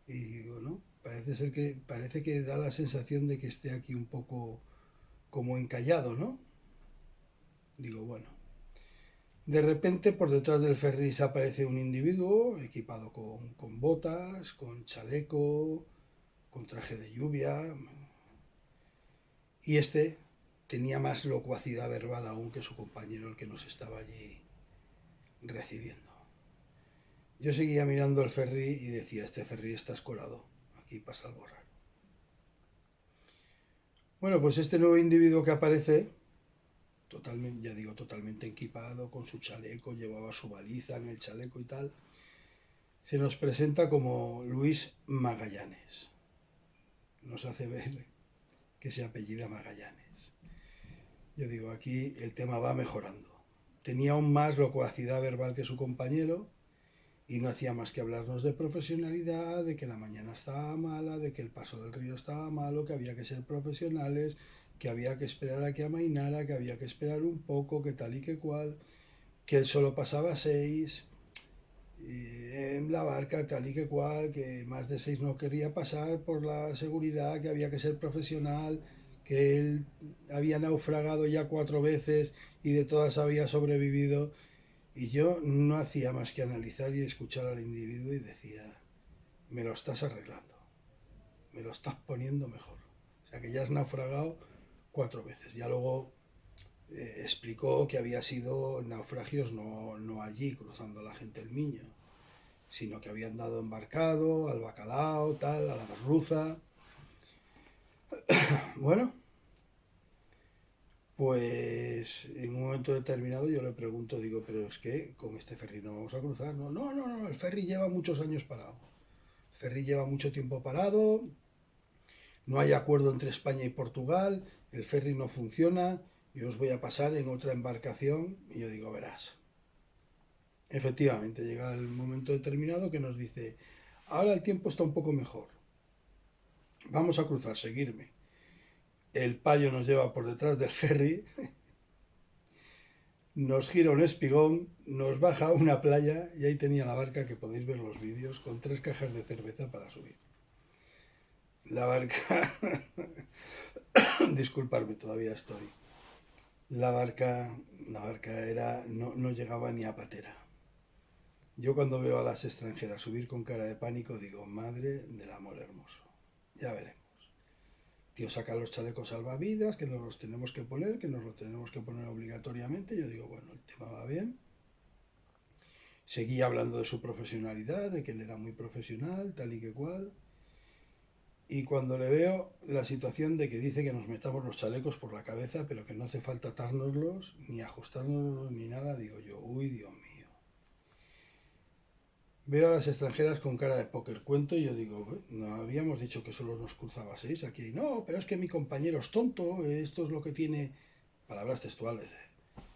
Y digo, ¿no? Parece que da la sensación de que esté aquí un poco como encallado, ¿no? Digo, bueno. De repente, por detrás del ferry aparece un individuo equipado con botas, con chaleco, con traje de lluvia. Y este tenía más locuacidad verbal aún que su compañero, el que nos estaba allí recibiendo. Yo seguía mirando el ferry y decía, este ferry está escolado, aquí pasa algo raro. Bueno, pues este nuevo individuo que aparece, totalmente, ya digo, totalmente equipado, con su chaleco, llevaba su baliza en el chaleco y tal, se nos presenta como Luis Magallanes. Nos hace ver que se apellida Magallanes. Yo digo, aquí el tema va mejorando. Tenía aún más locuacidad verbal que su compañero y no hacía más que hablarnos de profesionalidad, de que la mañana estaba mala, de que el paso del río estaba malo, que había que ser profesionales, que había que esperar a que amainara, que había que esperar un poco, que tal y que cual, que él solo pasaba 6 en la barca, tal y que cual, que más de 6 no quería pasar por la seguridad, que había que ser profesional, que él había naufragado ya 4 veces y de todas había sobrevivido. Y yo no hacía más que analizar y escuchar al individuo y decía, me lo estás arreglando, me lo estás poniendo mejor. O sea que ya has naufragado 4 veces. Ya luego explicó que había sido naufragios no allí cruzando la gente el Miño, sino que habían dado embarcado al Bacalao, tal, a la Merluza. Bueno, Pues en un momento determinado yo le pregunto, digo, pero es que con este ferry no vamos a cruzar. No, no, no, no, el ferry lleva muchos años parado. El ferry lleva mucho tiempo parado, no hay acuerdo entre España y Portugal, el ferry no funciona, yo os voy a pasar en otra embarcación. Y yo digo, verás. Efectivamente, llega el momento determinado que nos dice, ahora el tiempo está un poco mejor, vamos a cruzar, seguirme. El payo nos lleva por detrás del ferry, nos gira un espigón, nos baja a una playa y ahí tenía la barca, que podéis ver los vídeos, con 3 cajas de cerveza para subir. La barca... Disculparme, todavía estoy. La barca era, no llegaba ni a patera. Yo cuando veo a las extranjeras subir con cara de pánico digo, madre del amor hermoso. Ya veremos. Tío saca los chalecos salvavidas, que nos los tenemos que poner, que nos los tenemos que poner obligatoriamente. Yo digo, bueno, el tema va bien. Seguía hablando de su profesionalidad, de que él era muy profesional, tal y que cual. Y cuando le veo la situación de que dice que nos metamos los chalecos por la cabeza, pero que no hace falta atárnoslos, ni ajustárnoslos, ni nada, digo yo, uy, Dios mío. Veo a las extranjeras con cara de póker cuento y yo digo, no habíamos dicho que solo nos cruzaba 6 aquí. No, pero es que mi compañero es tonto, esto es lo que tiene, palabras textuales,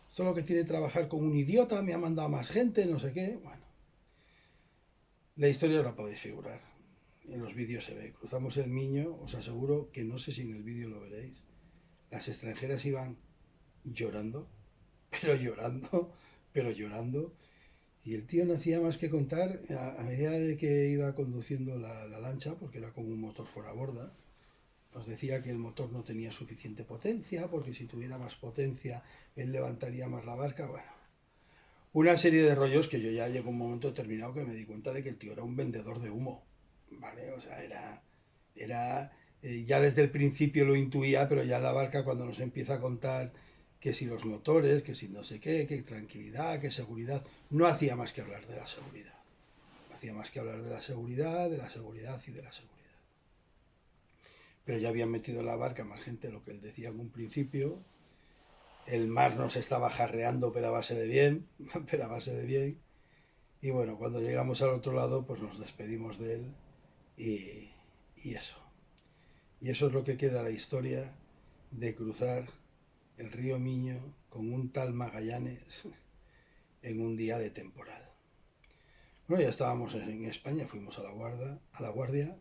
esto es lo que tiene trabajar con un idiota, me ha mandado más gente, no sé qué. Bueno, la historia la podéis figurar, en los vídeos se ve. Cruzamos el Miño, os aseguro que no sé si en el vídeo lo veréis. Las extranjeras iban llorando, pero llorando, pero llorando. Y el tío no hacía más que contar, a medida de que iba conduciendo la lancha, porque era como un motor fuera borda, nos decía que el motor no tenía suficiente potencia, porque si tuviera más potencia él levantaría más la barca. Bueno, una serie de rollos que yo ya llegó un momento determinado que me di cuenta de que el tío era un vendedor de humo, ¿vale? O sea, ya desde el principio lo intuía, pero ya en la barca cuando nos empieza a contar que si los motores, que si no sé qué, que tranquilidad, que seguridad, no hacía más que hablar de la seguridad. Hacía más que hablar de la seguridad, de la seguridad y de la seguridad. Pero ya habían metido en la barca más gente de lo que él decía en un principio. El mar nos estaba jarreando, pero a base de bien, pero a base de bien. Y bueno, cuando llegamos al otro lado, pues nos despedimos de él y eso. Y eso es lo que queda la historia de cruzar el río Miño con un tal Magallanes en un día de temporal. Bueno, ya estábamos en España, fuimos a la Guardia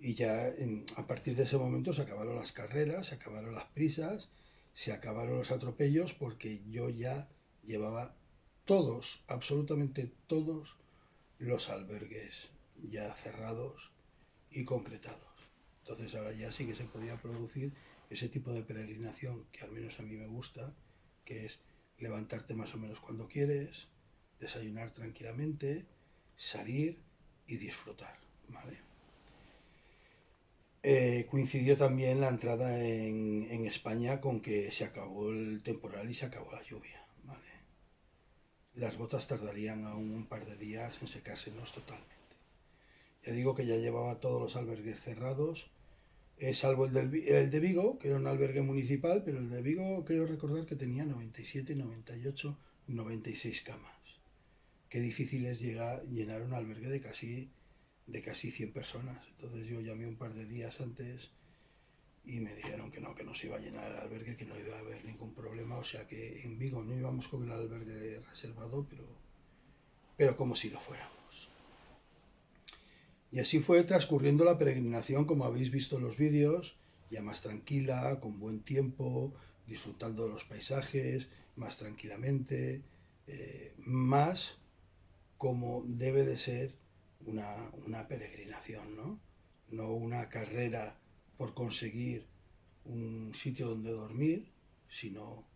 y ya a partir de ese momento se acabaron las carreras, se acabaron las prisas, se acabaron los atropellos, porque yo ya llevaba todos, absolutamente todos los albergues ya cerrados y concretados. Entonces ahora ya sí que se podía producir ese tipo de peregrinación que al menos a mí me gusta, que es levantarte más o menos cuando quieres, desayunar tranquilamente, salir y disfrutar, ¿vale? Coincidió también la entrada en España con que se acabó el temporal y se acabó la lluvia, ¿vale? Las botas tardarían aún un par de días en secársenos totalmente. Ya digo que ya llevaba todos los albergues cerrados, salvo el de Vigo, que era un albergue municipal, pero el de Vigo creo recordar que tenía 97, 98, 96 camas. Qué difícil es llenar un albergue de casi 100 personas. Entonces yo llamé un par de días antes y me dijeron que no se iba a llenar el albergue, que no iba a haber ningún problema. O sea que en Vigo no íbamos con el albergue reservado, pero como si lo fuéramos. Y así fue transcurriendo la peregrinación, como habéis visto en los vídeos, ya más tranquila, con buen tiempo, disfrutando de los paisajes, más tranquilamente, más como debe de ser una peregrinación, ¿no? No una carrera por conseguir un sitio donde dormir, sino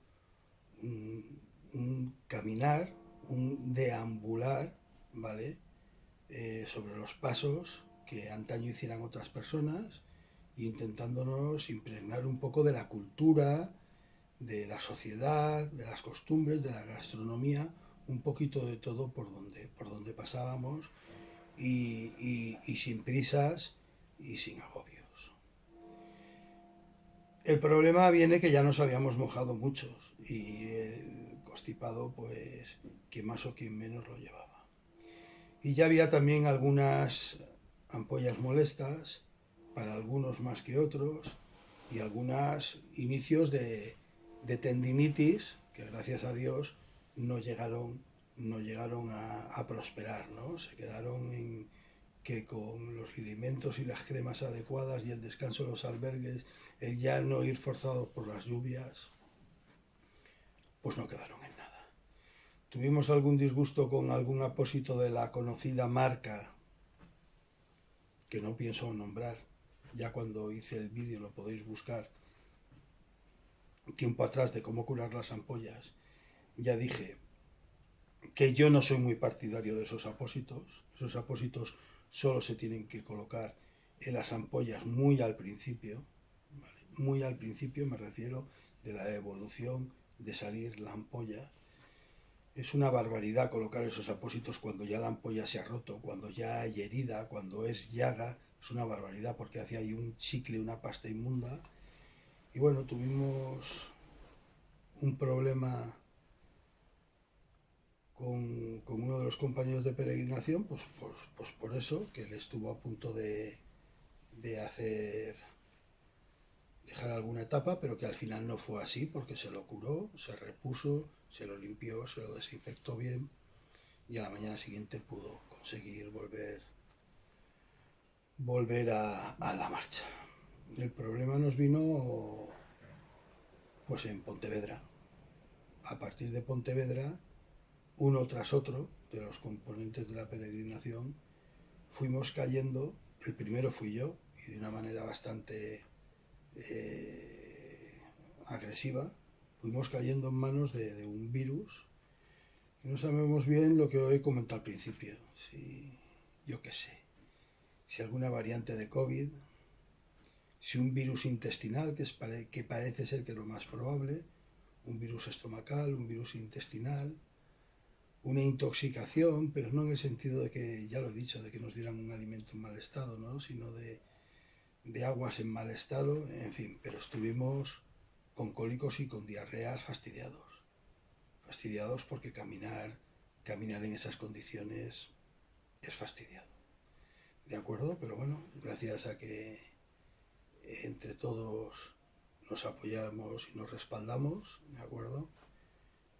un caminar, un deambular, ¿vale? Sobre los pasos que antaño hicieran otras personas, intentándonos impregnar un poco de la cultura, de la sociedad, de las costumbres, de la gastronomía, un poquito de todo por donde pasábamos y sin prisas y sin agobios. El problema viene que ya nos habíamos mojado muchos y el constipado, pues, quien más o quien menos lo llevaba. Y ya había también algunas ampollas molestas, para algunos más que otros, y algunos inicios de tendinitis, que gracias a Dios no llegaron a prosperar, ¿no? Se quedaron en que con los alimentos y las cremas adecuadas y el descanso en los albergues, el ya no ir forzado por las lluvias, pues no quedaron en nada. Tuvimos algún disgusto con algún apósito de la conocida marca, que no pienso nombrar, ya cuando hice el vídeo lo podéis buscar, tiempo atrás, de cómo curar las ampollas. Ya dije que yo no soy muy partidario de esos apósitos. Esos apósitos solo se tienen que colocar en las ampollas muy al principio, ¿vale? Muy al principio me refiero de la evolución de salir la ampolla. Es una barbaridad colocar esos apósitos cuando ya la ampolla se ha roto, cuando ya hay herida, cuando es llaga. Es una barbaridad porque hace ahí un chicle, una pasta inmunda. Y bueno, tuvimos un problema con uno de los compañeros de peregrinación, pues por eso, que él estuvo a punto de dejar alguna etapa, pero que al final no fue así, porque se lo curó, se repuso, se lo limpió, se lo desinfectó bien, y a la mañana siguiente pudo conseguir volver a la marcha. El problema nos vino pues en Pontevedra. A partir de Pontevedra, uno tras otro de los componentes de la peregrinación fuimos cayendo. El primero fui yo, y de una manera bastante agresiva. Fuimos cayendo en manos de un virus que no sabemos bien lo que he comentado al principio. Si, yo qué sé, si alguna variante de COVID, si un virus intestinal, que parece ser que es lo más probable, un virus estomacal, un virus intestinal, una intoxicación, pero no en el sentido de que, ya lo he dicho, de que nos dieran un alimento en mal estado, ¿no? Sino de aguas en mal estado, en fin, pero estuvimos con cólicos y con diarreas fastidiados porque caminar en esas condiciones es fastidiado, ¿de acuerdo? Pero bueno, gracias a que entre todos nos apoyamos y nos respaldamos, ¿de acuerdo?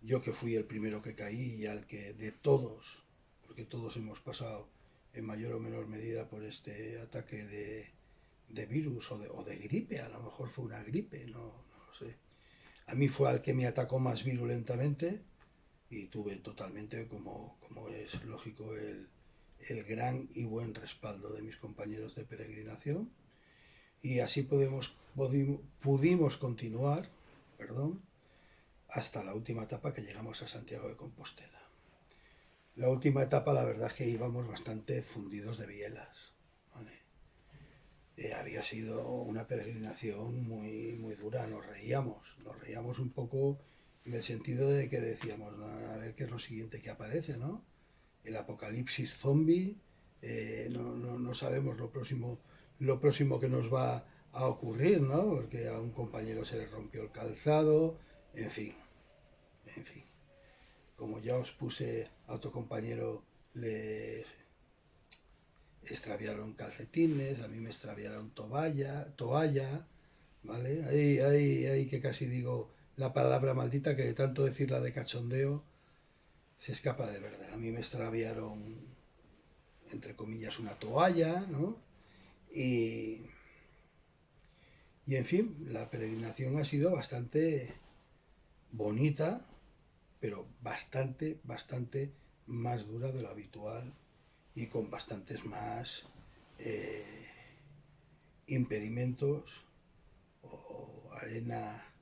Yo, que fui el primero que caí y al que de todos, porque todos hemos pasado en mayor o menor medida por este ataque de virus o de gripe, a lo mejor fue una gripe, no lo sé. A mí fue al que me atacó más virulentamente y tuve totalmente, como es lógico, el gran y buen respaldo de mis compañeros de peregrinación, y así pudimos continuar, perdón, hasta la última etapa, que llegamos a Santiago de Compostela. La última etapa, la verdad es que íbamos bastante fundidos de bielas, ¿vale? Había sido una peregrinación muy, muy dura, nos reíamos un poco en el sentido de que decíamos, a ver qué es lo siguiente que aparece, ¿no? El apocalipsis zombie, no sabemos lo próximo que nos va a ocurrir, ¿no? Porque a un compañero se le rompió el calzado, en fin. Como ya os puse, a otro compañero le extraviaron calcetines, a mí me extraviaron toalla, ¿vale? Ahí que casi digo la palabra maldita, que de tanto decirla de cachondeo se escapa de verdad. A mí me extraviaron, entre comillas, una toalla, ¿no? Y en fin, la peregrinación ha sido bastante bonita, pero bastante más dura de lo habitual y con bastantes más impedimentos o arena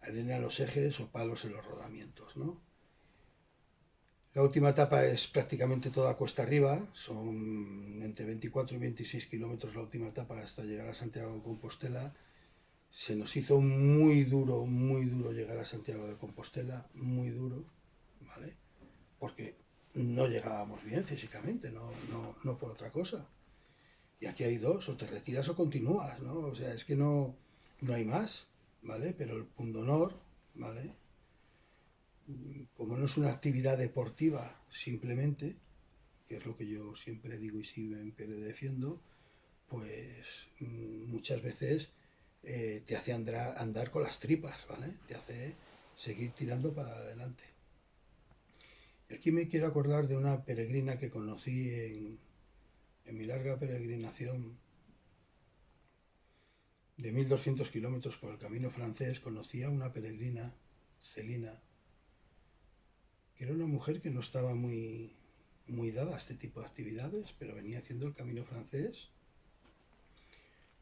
a los ejes o palos en los rodamientos, ¿no? La última etapa es prácticamente toda cuesta arriba, son entre 24 y 26 kilómetros la última etapa hasta llegar a Santiago de Compostela. Se nos hizo muy duro llegar a Santiago de Compostela, muy duro, ¿vale? Porque no llegábamos bien físicamente, no por otra cosa. Y aquí hay dos, o te retiras o continúas, ¿no? O sea, es que no hay más. ¿vale? Pero el pundonor, ¿vale? Como no es una actividad deportiva simplemente, que es lo que yo siempre digo y siempre defiendo, pues muchas veces te hace andar con las tripas, ¿vale? Te hace seguir tirando para adelante. Y aquí me quiero acordar de una peregrina que conocí en mi larga peregrinación de 1200 kilómetros por el camino francés. Conocí a una peregrina, Celina, que era una mujer que no estaba muy dada a este tipo de actividades, pero venía haciendo el camino francés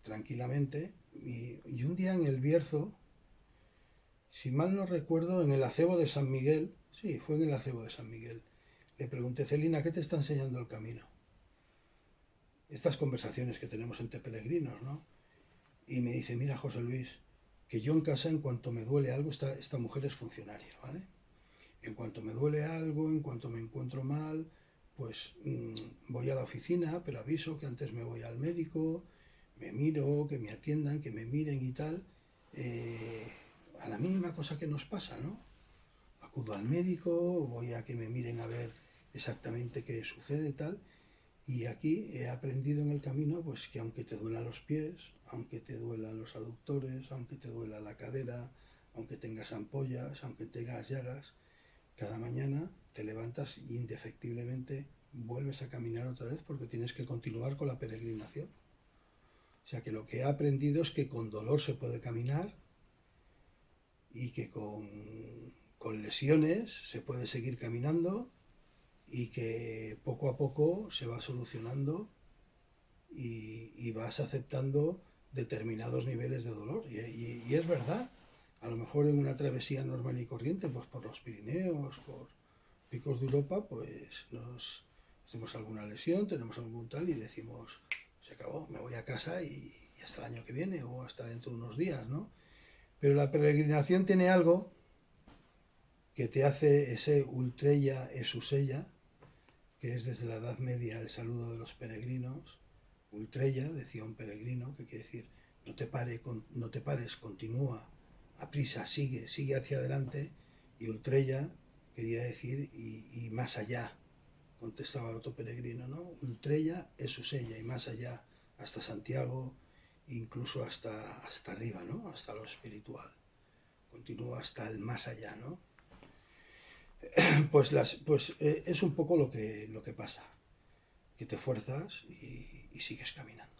tranquilamente. Y un día en el Bierzo, si mal no recuerdo, en el acebo de San Miguel, sí, fue en el acebo de San Miguel, le pregunté: Celina, ¿qué te está enseñando el camino? Estas conversaciones que tenemos entre peregrinos, ¿no? Y me dice: mira, José Luis, que yo en casa, en cuanto me duele algo, esta mujer es funcionaria, ¿vale? En cuanto me duele algo, en cuanto me encuentro mal, pues voy a la oficina, pero aviso que antes me voy al médico, me miro, que me atiendan, que me miren y tal. A la mínima cosa que nos pasa, ¿no? Acudo al médico, voy a que me miren a ver exactamente qué sucede y tal. Y aquí he aprendido en el camino, pues, que aunque te duelan los pies, aunque te duelan los aductores, aunque te duela la cadera, aunque tengas ampollas, aunque tengas llagas, cada mañana te levantas y indefectiblemente vuelves a caminar otra vez, porque tienes que continuar con la peregrinación. O sea que lo que he aprendido es que con dolor se puede caminar y que con lesiones se puede seguir caminando, y que poco a poco se va solucionando y vas aceptando determinados niveles de dolor. Y es verdad, a lo mejor en una travesía normal y corriente, pues por los Pirineos, por picos de Europa, pues nos hacemos alguna lesión, tenemos algún tal y decimos: se acabó, me voy a casa y hasta el año que viene o hasta dentro de unos días, ¿no? Pero la peregrinación tiene algo que te hace ese ultrella esusella, que es desde la Edad Media el saludo de los peregrinos. Ultrella, decía un peregrino, que quiere decir: no te pares, continúa, a prisa, sigue hacia adelante. Y ultrella quería decir y más allá, contestaba el otro peregrino, ¿no? Ultrella es su sella, y más allá, hasta Santiago, incluso hasta arriba, ¿no? Hasta lo espiritual. Continúa hasta el más allá, ¿no? Pues es un poco lo que pasa, que te fuerzas y sigues caminando.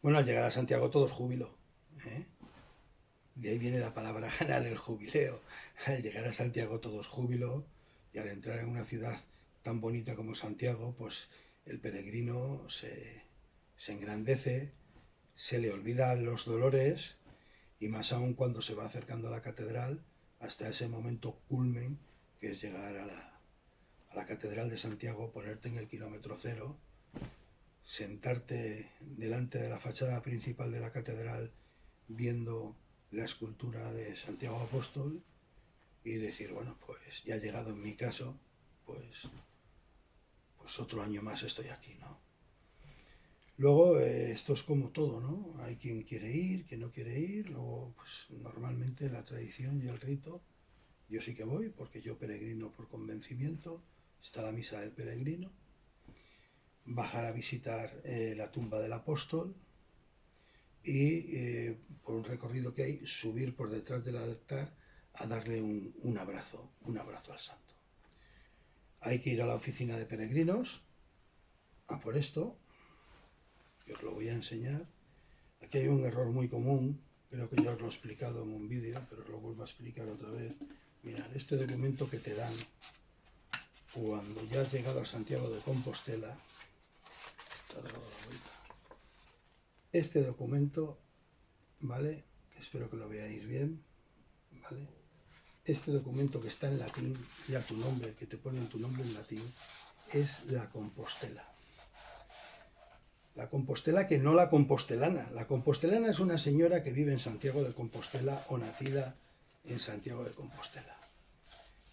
Bueno, al llegar a Santiago todo es júbilo, ¿eh? De ahí viene la palabra ganar el jubileo. Al llegar a Santiago todo es júbilo, y al entrar en una ciudad tan bonita como Santiago, pues el peregrino se engrandece, se le olvidan los dolores, y más aún cuando se va acercando a la catedral, hasta ese momento culmen, que es llegar a la catedral de Santiago, ponerte en el kilómetro cero, sentarte delante de la fachada principal de la catedral viendo la escultura de Santiago Apóstol y decir: bueno, pues ya ha llegado, en mi caso, pues otro año más estoy aquí, ¿no? Luego esto es como todo, ¿no? Hay quien quiere ir, quien no quiere ir. Luego, pues normalmente la tradición y el rito, yo sí que voy, porque yo peregrino por convencimiento. Está la misa del peregrino, bajar a visitar la tumba del apóstol y por un recorrido que hay, subir por detrás del altar a darle un abrazo al santo. Hay que ir a la oficina de peregrinos a por esto, que os lo voy a enseñar. Aquí hay un error muy común, creo que ya os lo he explicado en un vídeo, pero os lo vuelvo a explicar otra vez. Mirad, este documento que te dan cuando ya has llegado a Santiago de Compostela, este documento, ¿vale? Espero que lo veáis bien, ¿vale? Este documento que está en latín, ya tu nombre, que te ponen tu nombre en latín, es la Compostela. La Compostela, que no la compostelana. La compostelana es una señora que vive en Santiago de Compostela o nacida en Santiago de Compostela.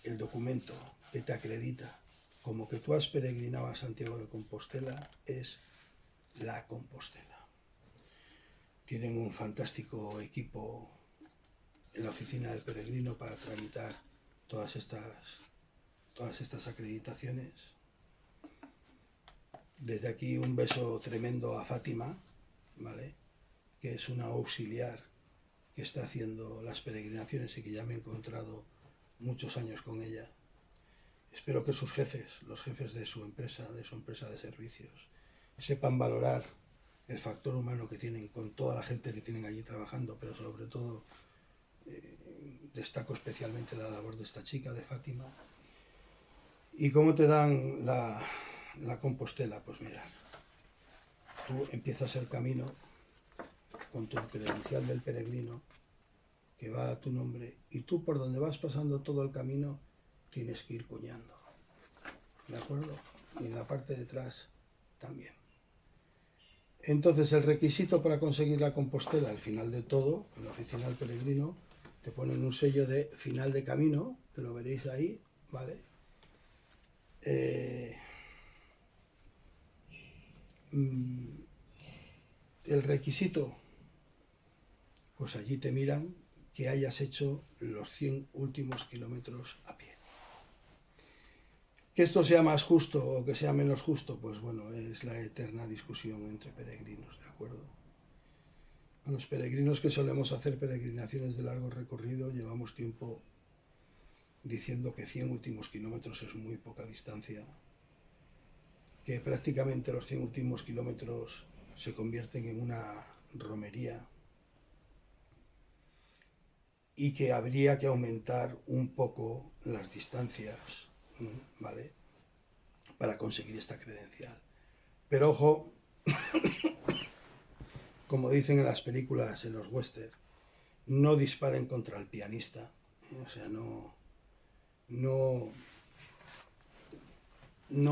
El documento que te acredita como que tú has peregrinado a Santiago de Compostela es la Compostela. tienen un fantástico equipo en la oficina del peregrino para tramitar todas estas acreditaciones. Desde aquí un beso tremendo a Fátima, ¿vale?, que es una auxiliar que está haciendo las peregrinaciones y que ya me he encontrado muchos años con ella. Espero que sus jefes, los jefes de su empresa de servicios, sepan valorar el factor humano que tienen con toda la gente que tienen allí trabajando, pero sobre todo destaco especialmente la labor de esta chica, de Fátima. ¿Y cómo te dan la Compostela? Pues mira, tú empiezas el camino con tu credencial del peregrino que va a tu nombre, y tú por donde vas pasando todo el camino tienes que ir cuñando, ¿de acuerdo? Y en la parte de atrás también. Entonces el requisito para conseguir la Compostela, al final de todo, en la oficina del peregrino, te ponen un sello de final de camino, que lo veréis ahí, ¿vale? El requisito, pues allí te miran que hayas hecho los 100 últimos kilómetros a pie. Que esto sea más justo o que sea menos justo, pues bueno, es la eterna discusión entre peregrinos, ¿de acuerdo? A los peregrinos que solemos hacer peregrinaciones de largo recorrido llevamos tiempo diciendo que 100 últimos kilómetros es muy poca distancia, que prácticamente los 100 últimos kilómetros se convierten en una romería y que habría que aumentar un poco las distancias, ¿vale?, para conseguir esta credencial. Pero ojo, como dicen en las películas, en los western, no disparen contra el pianista, o sea, no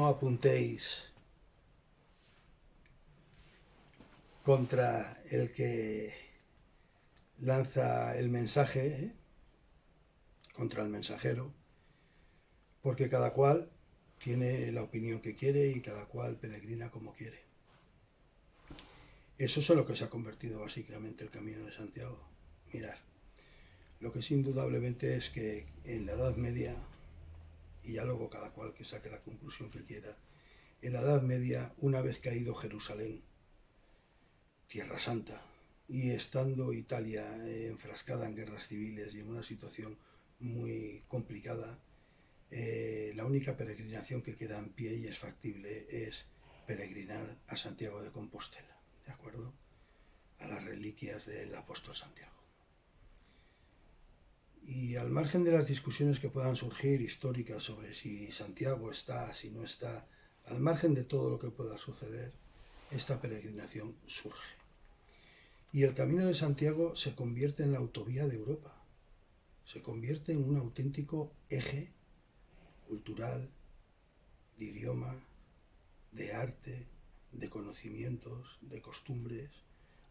apuntéis contra el que lanza el mensaje, contra el mensajero, porque cada cual tiene la opinión que quiere y cada cual peregrina como quiere. Eso es en lo que se ha convertido básicamente el Camino de Santiago. Mirad, lo que es indudablemente es que en la Edad Media, y ya luego cada cual que saque la conclusión que quiera, en la Edad Media, una vez caído Jerusalén, Tierra Santa, y estando Italia enfrascada en guerras civiles y en una situación muy complicada, la única peregrinación que queda en pie y es factible es peregrinar a Santiago de Compostela, ¿de acuerdo?, a las reliquias del apóstol Santiago. Y al margen de las discusiones que puedan surgir históricas sobre si Santiago está, si no está, al margen de todo lo que pueda suceder, esta peregrinación surge. Y el Camino de Santiago se convierte en la autovía de Europa, se convierte en un auténtico eje cultural, de idioma, de arte, de conocimientos, de costumbres.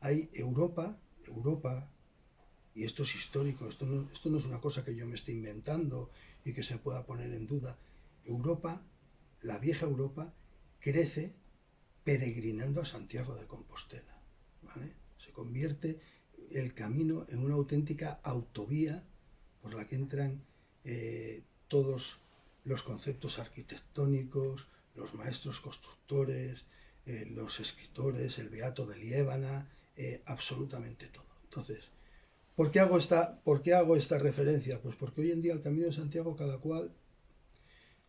Hay Europa, y esto es histórico, esto no es una cosa que yo me esté inventando y que se pueda poner en duda. Europa, la vieja Europa, crece peregrinando a Santiago de Compostela, ¿vale? Se convierte el camino en una auténtica autovía por la que entran todos los conceptos arquitectónicos, los maestros constructores, los escritores, el Beato de Liébana, absolutamente todo. Entonces, ¿por qué hago esta referencia? Pues porque hoy en día el Camino de Santiago cada cual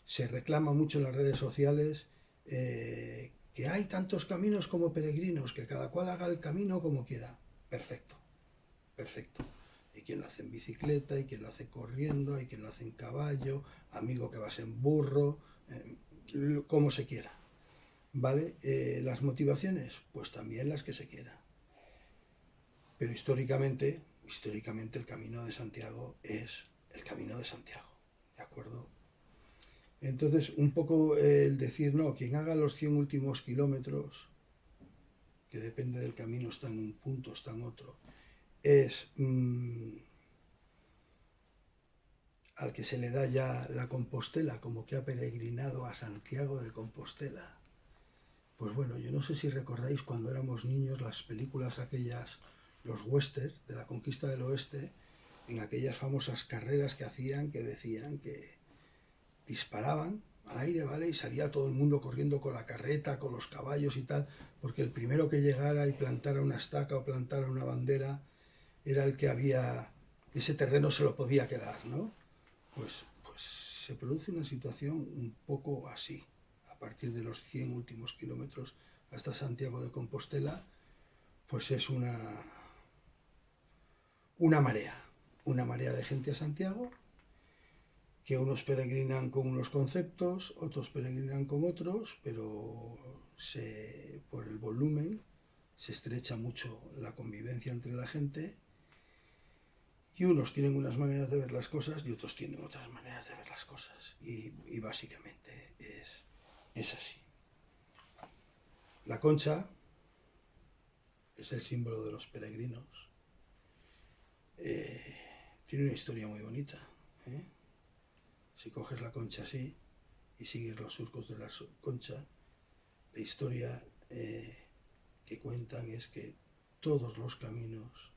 se reclama mucho en las redes sociales que hay tantos caminos como peregrinos, que cada cual haga el camino como quiera. Perfecto, perfecto. Hay quien lo hace en bicicleta, hay quien lo hace corriendo, hay quien lo hace en caballo, amigo que vas en burro, como se quiera, ¿vale? Las motivaciones, pues también las que se quiera. Pero históricamente el Camino de Santiago es el Camino de Santiago, ¿de acuerdo? Entonces, un poco el decir, no, quien haga los 100 últimos kilómetros, que depende del camino, está en un punto, está en otro, es al que se le da ya la Compostela, como que ha peregrinado a Santiago de Compostela. Pues bueno, yo no sé si recordáis cuando éramos niños las películas aquellas, los westerns de la conquista del oeste, en aquellas famosas carreras que hacían, que decían que disparaban al aire, ¿vale? Y salía todo el mundo corriendo con la carreta, con los caballos y tal, porque el primero que llegara y plantara una estaca o plantara una bandera era el que había, ese terreno se lo podía quedar, ¿no? Pues se produce una situación un poco así. A partir de los 100 últimos kilómetros hasta Santiago de Compostela, pues es una marea de gente a Santiago, que unos peregrinan con unos conceptos, otros peregrinan con otros, pero por el volumen se estrecha mucho la convivencia entre la gente, y unos tienen unas maneras de ver las cosas y otros tienen otras maneras de ver las cosas, y básicamente es así. La concha es el símbolo de los peregrinos. Tiene una historia muy bonita, ¿eh? Si coges la concha así y sigues los surcos de la concha, la historia que cuentan es que todos los caminos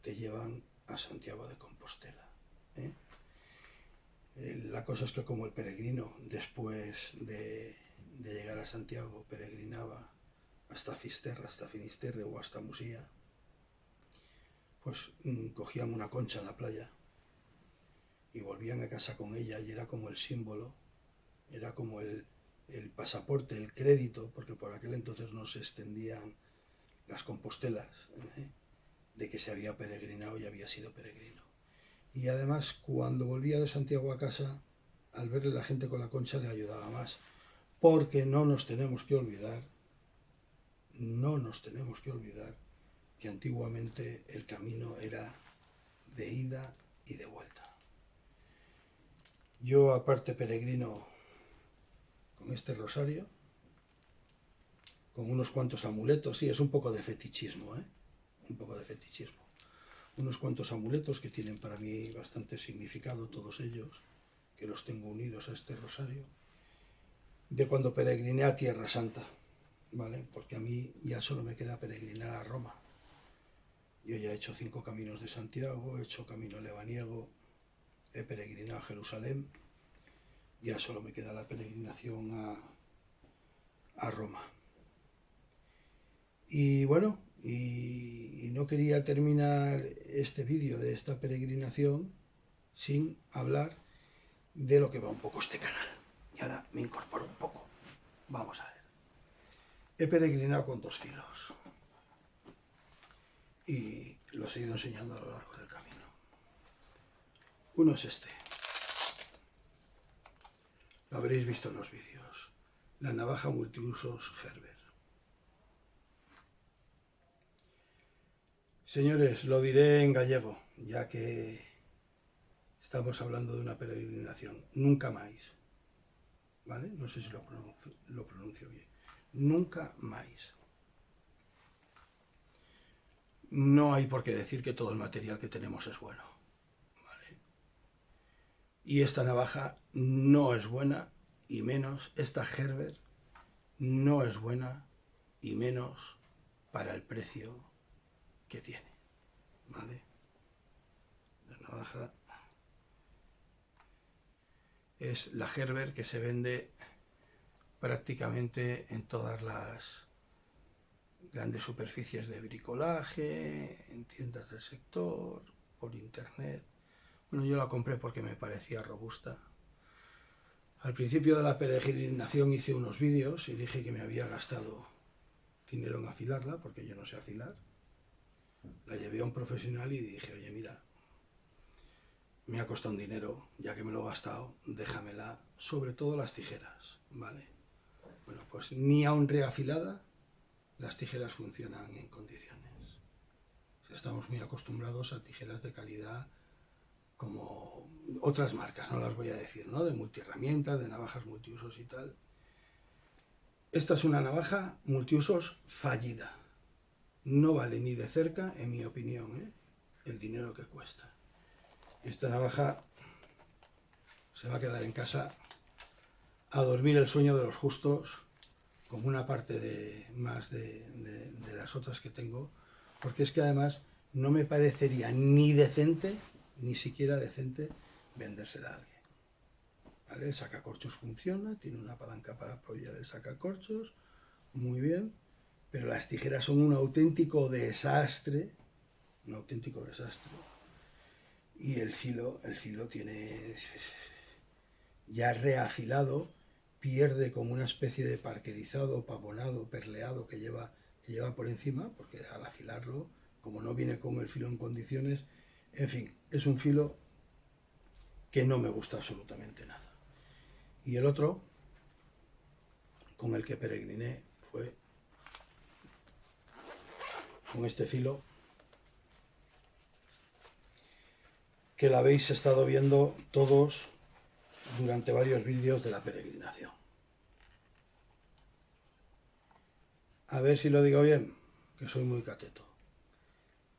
te llevan a Santiago de Compostela, ¿eh? La cosa es que como el peregrino, después de llegar a Santiago, peregrinaba hasta Fisterra, hasta Finisterre o hasta Musía, pues cogían una concha en la playa y volvían a casa con ella, y era como el símbolo, era como el pasaporte, el crédito, porque por aquel entonces no se extendían las compostelas, de que se había peregrinado y había sido peregrino. Y además, cuando volvía de Santiago a casa, al verle la gente con la concha le ayudaba más, porque no nos tenemos que olvidar que antiguamente el camino era de ida y de vuelta. Yo aparte peregrino con este rosario, con unos cuantos amuletos, sí, es un poco de fetichismo, un poco de fetichismo. Unos cuantos amuletos que tienen para mí bastante significado, todos ellos, que los tengo unidos a este rosario, de cuando peregriné a Tierra Santa, ¿vale? Porque a mí ya solo me queda peregrinar a Roma. Yo ya he hecho 5 caminos de Santiago, he hecho camino lebaniego, he peregrinado a Jerusalén, ya solo me queda la peregrinación a Roma. Y bueno, y no quería terminar este vídeo de esta peregrinación sin hablar de lo que va un poco este canal. Y ahora me incorporo un poco. Vamos a ver. He peregrinado con 2 filos y los he ido enseñando a lo largo del camino. Uno es este. Lo habréis visto en los vídeos. La navaja multiusos Gerber. Señores, lo diré en gallego, ya que estamos hablando de una peregrinación. Nunca más. ¿Vale? No sé si lo pronuncio bien. Nunca más. No hay por qué decir que todo el material que tenemos es bueno, ¿vale? Y esta navaja no es buena, y menos, esta Gerber no es buena, y menos para el precio que tiene, ¿vale? La navaja es la Gerber que se vende prácticamente en todas las grandes superficies de bricolaje, en tiendas del sector, por internet. Bueno, yo la compré porque me parecía robusta. Al principio de la peregrinación hice unos vídeos y dije que me había gastado dinero en afilarla, porque yo no sé afilar. La llevé a un profesional y dije, oye, mira, me ha costado un dinero, ya que me lo he gastado, déjamela, sobre todo las tijeras, ¿vale? Bueno, pues ni aun reafilada, las tijeras funcionan en condiciones. Estamos muy acostumbrados a tijeras de calidad como otras marcas, no las voy a decir, ¿no? De multiherramientas, de navajas multiusos y tal. Esta es una navaja multiusos fallida. No vale ni de cerca, en mi opinión, el dinero que cuesta. Esta navaja se va a quedar en casa a dormir el sueño de los justos, como una parte más de las otras que tengo, porque es que además no me parecería ni decente, ni siquiera decente, vendérsela a alguien. ¿Vale? El sacacorchos funciona, tiene una palanca para apoyar el sacacorchos, muy bien, pero las tijeras son un auténtico desastre, un auténtico desastre. Y el filo tiene, ya reafilado, pierde como una especie de parquerizado, pavonado, perleado que lleva por encima, porque al afilarlo, como no viene con el filo en condiciones, en fin, es un filo que no me gusta absolutamente nada. Y el otro, con el que peregriné, fue con este filo, que lo habéis estado viendo todos durante varios vídeos de la peregrinación. A ver si lo digo bien, que soy muy cateto.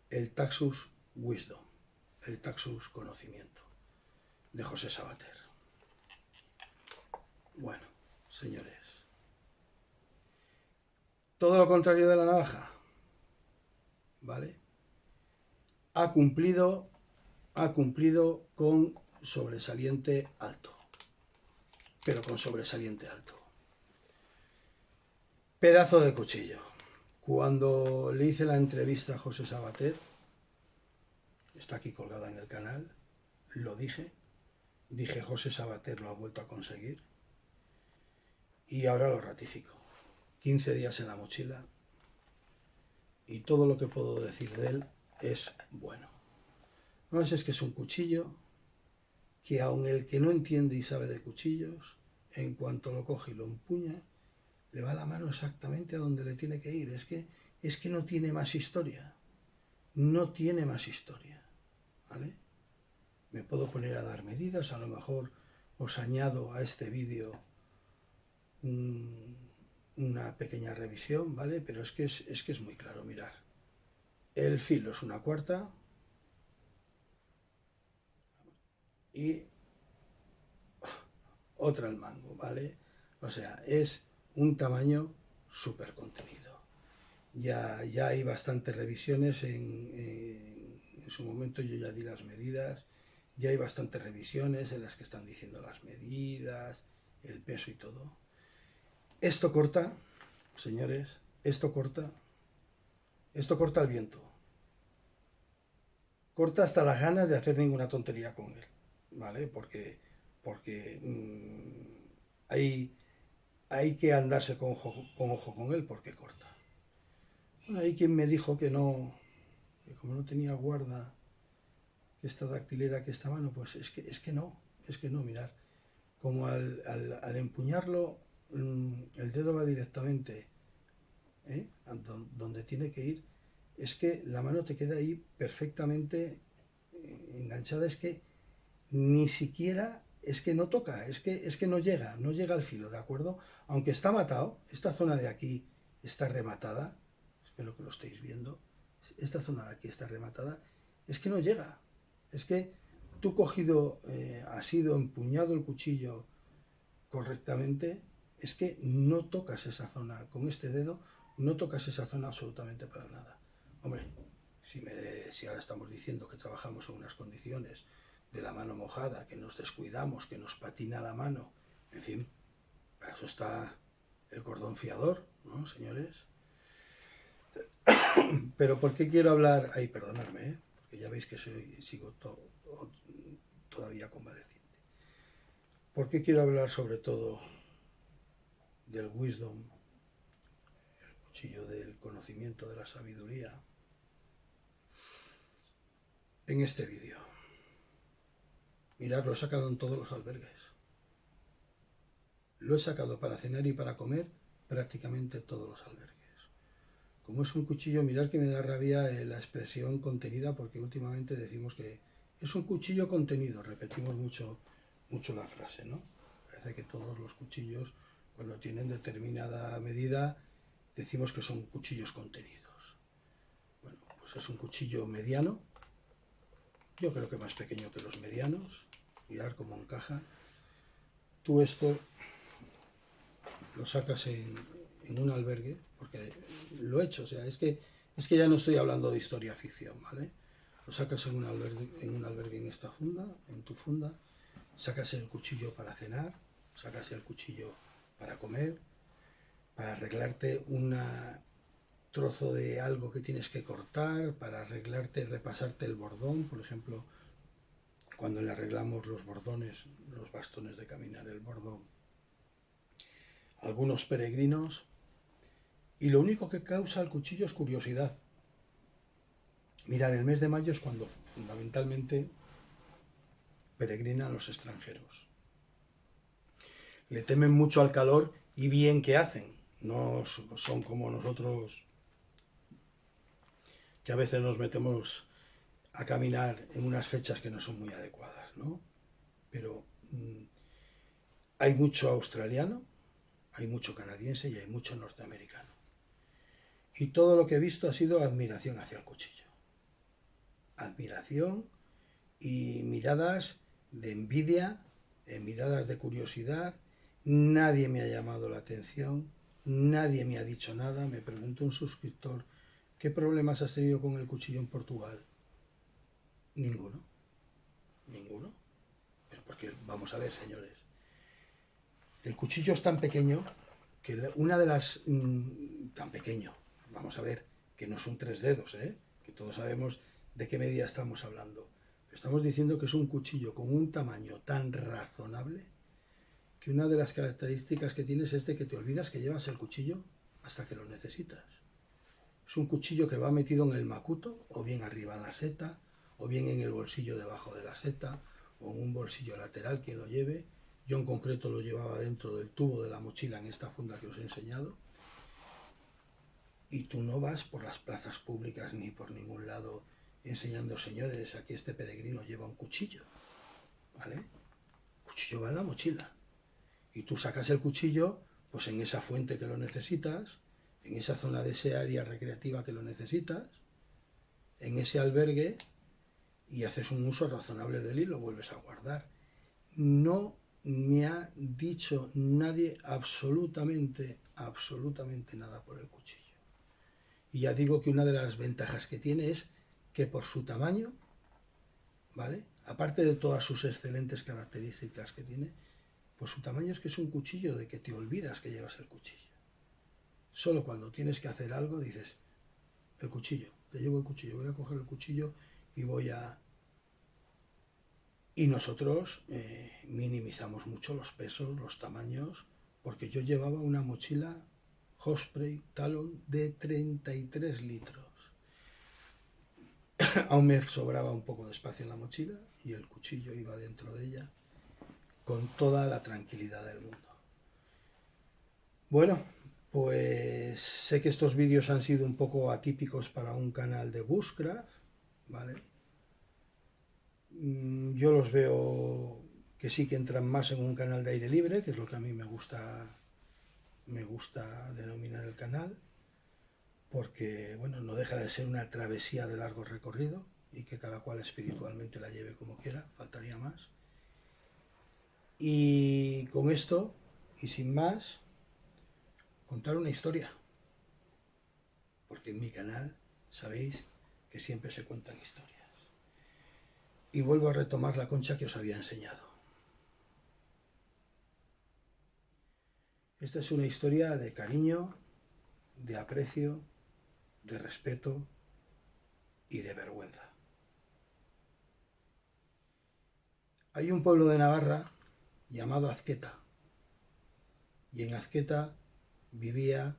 El Taxus Wisdom, el Taxus Conocimiento, de José Sabater. Bueno, señores, todo lo contrario de la navaja, ¿vale? Ha cumplido con sobresaliente alto, pero con sobresaliente alto. Pedazo de cuchillo. Cuando le hice la entrevista a José Sabater, está aquí colgada en el canal, lo dije José Sabater lo ha vuelto a conseguir y ahora lo ratifico. 15 días en la mochila y todo lo que puedo decir de él es bueno. No sé, es que es un cuchillo que aun el que no entiende y sabe de cuchillos, en cuanto lo coge y lo empuña, le va la mano exactamente a donde le tiene que ir. Es que no tiene más historia. No tiene más historia. ¿Vale? Me puedo poner a dar medidas, a lo mejor os añado a este vídeo una pequeña revisión, ¿vale? Pero es que es muy claro, mirar. El filo es 1/4 y otra al mango, ¿vale? O sea, es un tamaño súper contenido. Ya hay bastantes revisiones en su momento, yo ya di las medidas, ya hay bastantes revisiones en las que están diciendo las medidas, el peso y todo. Esto corta, señores, esto corta el viento. Corta hasta las ganas de hacer ninguna tontería con él, ¿vale? Porque hay que andarse con ojo con él porque corta. Bueno, hay quien me dijo que no, que como no tenía guarda, que esta dactilera, que esta mano, pues es que no, mirar. Como al empuñarlo, el dedo va directamente a donde tiene que ir, es que la mano te queda ahí perfectamente enganchada, es que ni siquiera, es que no toca, es que no llega al filo, ¿de acuerdo? Aunque está matado, esta zona de aquí está rematada, espero que lo estéis viendo, esta zona de aquí está rematada, es que no llega, es que tú cogido, has ido empuñado el cuchillo correctamente, es que no tocas esa zona, con este dedo no tocas esa zona absolutamente para nada. Hombre, si ahora estamos diciendo que trabajamos en unas condiciones de la mano mojada, que nos descuidamos, que nos patina la mano, en fin, para eso está el cordón fiador, ¿no, señores? Pero ¿por qué quiero hablar? Ay, perdonadme, porque ya veis que sigo todavía convaleciente. ¿Por qué quiero hablar sobre todo del wisdom, el cuchillo del conocimiento, de la sabiduría, en este vídeo? Mirad, lo he sacado en todos los albergues. Lo he sacado para cenar y para comer prácticamente todos los albergues. Como es un cuchillo, mirad que me da rabia la expresión contenida, porque últimamente decimos que es un cuchillo contenido, repetimos mucho la frase, ¿no? Parece que todos los cuchillos, cuando tienen determinada medida, decimos que son cuchillos contenidos. Bueno, pues es un cuchillo mediano, yo creo que más pequeño que los medianos, mirad cómo encaja. Tú esto lo sacas en un albergue, porque lo he hecho, o sea, es que Es que ya no estoy hablando de historia ficción, ¿vale? Lo sacas en un albergue en esta funda, en tu funda, sacas el cuchillo para cenar, sacas el cuchillo para comer, para arreglarte un trozo de algo que tienes que cortar, para arreglarte, repasarte el bordón, por ejemplo, cuando le arreglamos los bordones, los bastones de caminar, el bordón, algunos peregrinos, y lo único que causa el cuchillo es curiosidad. Mirad, el mes de mayo es cuando fundamentalmente peregrinan los extranjeros. Le temen mucho al calor y bien que hacen. No son como nosotros, que a veces nos metemos a caminar en unas fechas que no son muy adecuadas, ¿no? Pero hay mucho australiano, hay mucho canadiense y hay mucho norteamericano. Y todo lo que he visto ha sido admiración hacia el cuchillo. Admiración y miradas de envidia, miradas de curiosidad. Nadie me ha llamado la atención, nadie me ha dicho nada. Me preguntó un suscriptor, ¿qué problemas has tenido con el cuchillo en Portugal? Ninguno. Ninguno. Pero porque, vamos a ver, señores, el cuchillo es tan pequeño que una de las... tan pequeño, vamos a ver, que no son 3 dedos, que todos sabemos de qué medida estamos hablando. Estamos diciendo que es un cuchillo con un tamaño tan razonable que una de las características que tienes es de que te olvidas que llevas el cuchillo hasta que lo necesitas. Es un cuchillo que va metido en el macuto, o bien arriba en la seta, o bien en el bolsillo debajo de la seta, o en un bolsillo lateral, quien lo lleve. Yo en concreto lo llevaba dentro del tubo de la mochila en esta funda que os he enseñado. Y tú no vas por las plazas públicas ni por ningún lado enseñando, señores, aquí este peregrino lleva un cuchillo, ¿vale? El cuchillo va en la mochila. Y tú sacas el cuchillo, pues en esa fuente que lo necesitas, en esa zona de ese área recreativa que lo necesitas, en ese albergue, y haces un uso razonable de él y lo vuelves a guardar. No me ha dicho nadie absolutamente nada por el cuchillo. Y ya digo que una de las ventajas que tiene es que por su tamaño, ¿vale? Aparte de todas sus excelentes características que tiene, por su tamaño es que es un cuchillo de que te olvidas que llevas el cuchillo. Solo cuando tienes que hacer algo dices, el cuchillo, te llevo el cuchillo, voy a coger el cuchillo y voy a... Y nosotros minimizamos mucho los pesos, los tamaños, porque yo llevaba una mochila Osprey Talon de 33 litros. Aún me sobraba un poco de espacio en la mochila y el cuchillo iba dentro de ella con toda la tranquilidad del mundo. Bueno, pues sé que estos vídeos han sido un poco atípicos para un canal de Bushcraft, ¿vale? Yo los veo que sí que entran más en un canal de aire libre, que es lo que a mí me gusta denominar el canal, porque bueno, no deja de ser una travesía de largo recorrido y que cada cual espiritualmente la lleve como quiera, faltaría más. Y con esto, y sin más, contar una historia, porque en mi canal sabéis que siempre se cuentan historias. Y vuelvo a retomar la concha que os había enseñado. Esta es una historia de cariño, de aprecio, de respeto y de vergüenza. Hay un pueblo de Navarra llamado Azqueta, y en Azqueta vivía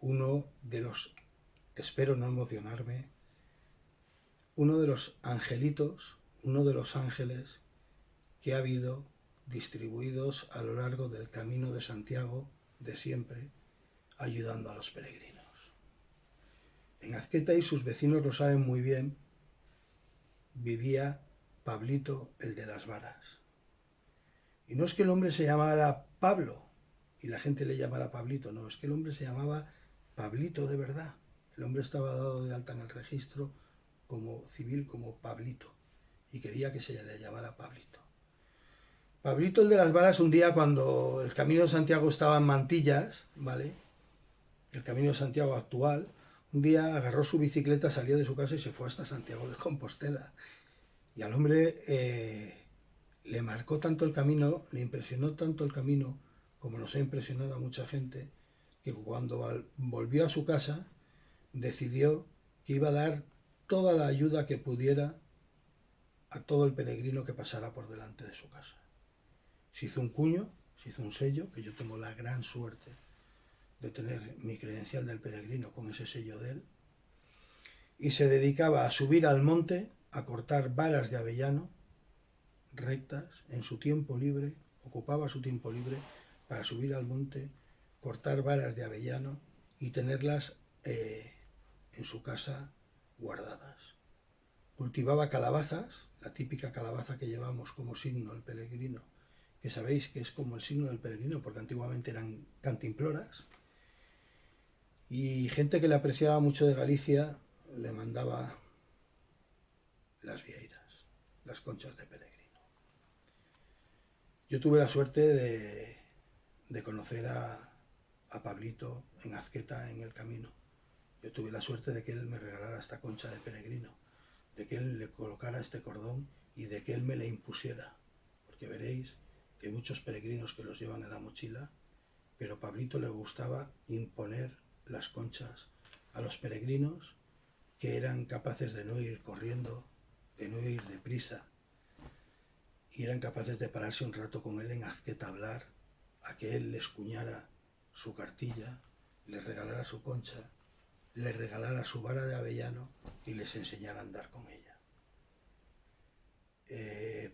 uno de los, espero no emocionarme, uno de los angelitos, uno de los ángeles que ha habido distribuidos a lo largo del Camino de Santiago de siempre, ayudando a los peregrinos. En Azqueta, y sus vecinos lo saben muy bien, vivía Pablito el de las varas. Y no es que el hombre se llamara Pablo y la gente le llamara Pablito, no, es que el hombre se llamaba Pablito de verdad. El hombre estaba dado de alta en el registro como civil como Pablito y quería que se le llamara Pablito. Pablito el de las varas, un día cuando el Camino de Santiago estaba en mantillas, ¿vale? El Camino de Santiago actual, un día agarró su bicicleta, salió de su casa y se fue hasta Santiago de Compostela. Y al hombre le marcó tanto el camino, le impresionó tanto el camino, como nos ha impresionado a mucha gente, que cuando volvió a su casa decidió que iba a dar toda la ayuda que pudiera a todo el peregrino que pasara por delante de su casa. Se hizo un cuño, se hizo un sello, que yo tengo la gran suerte de tener mi credencial del peregrino con ese sello de él, y se dedicaba a subir al monte a cortar varas de avellano rectas en su tiempo libre, ocupaba su tiempo libre para subir al monte, cortar varas de avellano y tenerlas en su casa guardadas. Cultivaba calabazas, la típica calabaza que llevamos como signo el peregrino, que sabéis que es como el signo del peregrino porque antiguamente eran cantimploras, y gente que le apreciaba mucho de Galicia le mandaba las vieiras, las conchas de peregrino. Yo tuve la suerte de conocer a Pablito en Azqueta en el camino. Yo tuve la suerte de que él me regalara esta concha de peregrino, de que él le colocara este cordón y de que él me le impusiera, porque veréis que hay muchos peregrinos que los llevan en la mochila, pero a Pablito le gustaba imponer las conchas a los peregrinos que eran capaces de no ir corriendo, de no ir deprisa, y eran capaces de pararse un rato con él en Azqueta a hablar, a que él les cuñara su cartilla, les regalara su concha, les regalara su vara de avellano y les enseñara a andar con ella.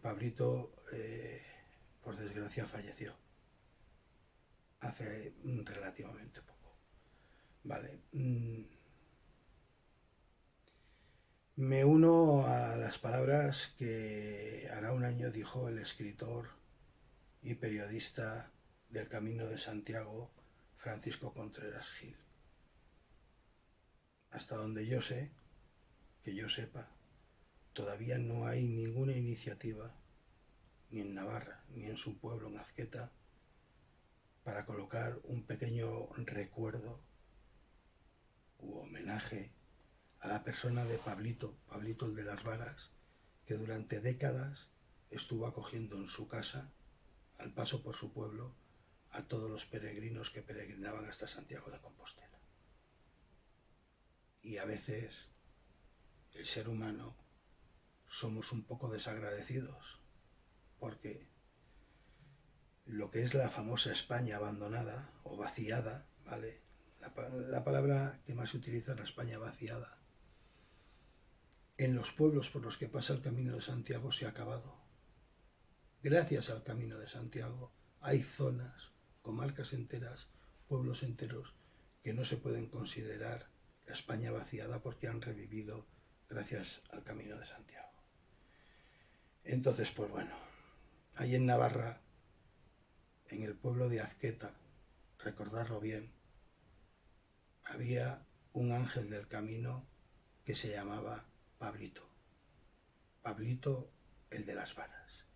Pablito, por desgracia, falleció hace relativamente poco. Vale. Me uno a las palabras que hará un año dijo el escritor y periodista del Camino de Santiago, Francisco Contreras Gil. Hasta donde yo sé, que yo sepa, todavía no hay ninguna iniciativa, ni en Navarra, ni en su pueblo, en Azqueta, para colocar un pequeño recuerdo u homenaje a la persona de Pablito, Pablito el de las varas, que durante décadas estuvo acogiendo en su casa, al paso por su pueblo, a todos los peregrinos que peregrinaban hasta Santiago de Compostela. Y a veces el ser humano somos un poco desagradecidos, porque lo que es la famosa España abandonada o vaciada, ¿vale? La palabra que más se utiliza es la España vaciada. En los pueblos por los que pasa el Camino de Santiago se ha acabado. Gracias al Camino de Santiago hay zonas, comarcas enteras, pueblos enteros que no se pueden considerar la España vaciada porque han revivido gracias al Camino de Santiago. Entonces, pues bueno, ahí en Navarra, en el pueblo de Azqueta, recordarlo bien, había un ángel del camino que se llamaba Pablito. Pablito el de las varas.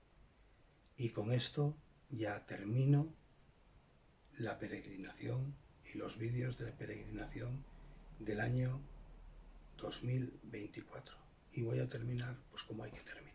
Y con esto ya termino la peregrinación y los vídeos de peregrinación del año 2024. Y voy a terminar pues como hay que terminar.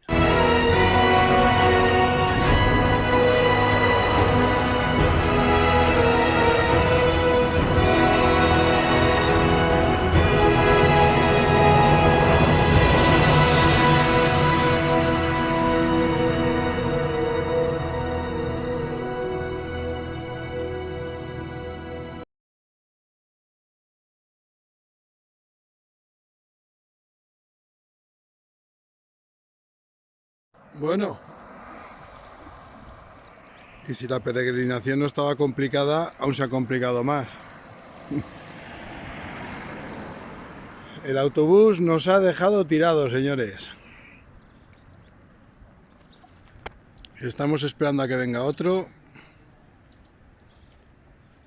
Bueno, y si la peregrinación no estaba complicada, aún se ha complicado más. El autobús nos ha dejado tirados, señores. Estamos esperando a que venga otro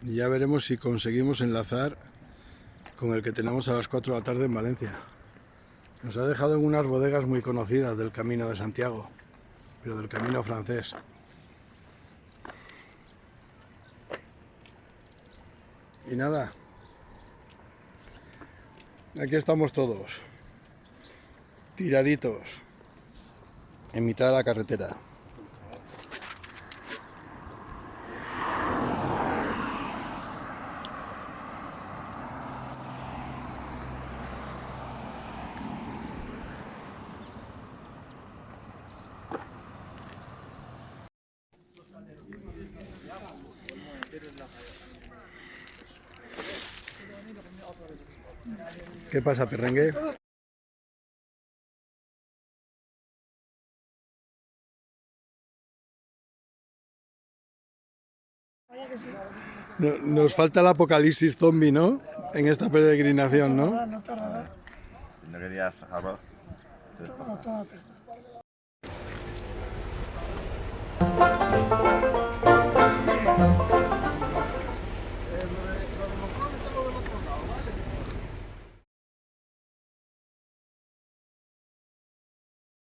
y ya veremos si conseguimos enlazar con el que tenemos a las 4 de la tarde en Valencia. Nos ha dejado en unas bodegas muy conocidas del Camino de Santiago, pero del Camino francés. Y nada, Aquí estamos todos, tiraditos, en mitad de la carretera. ¿Qué pasa, perrengue? Nos falta el apocalipsis zombie, ¿no? En esta peregrinación, ¿no? No tardará. Si no querías arroz. Toma, toma,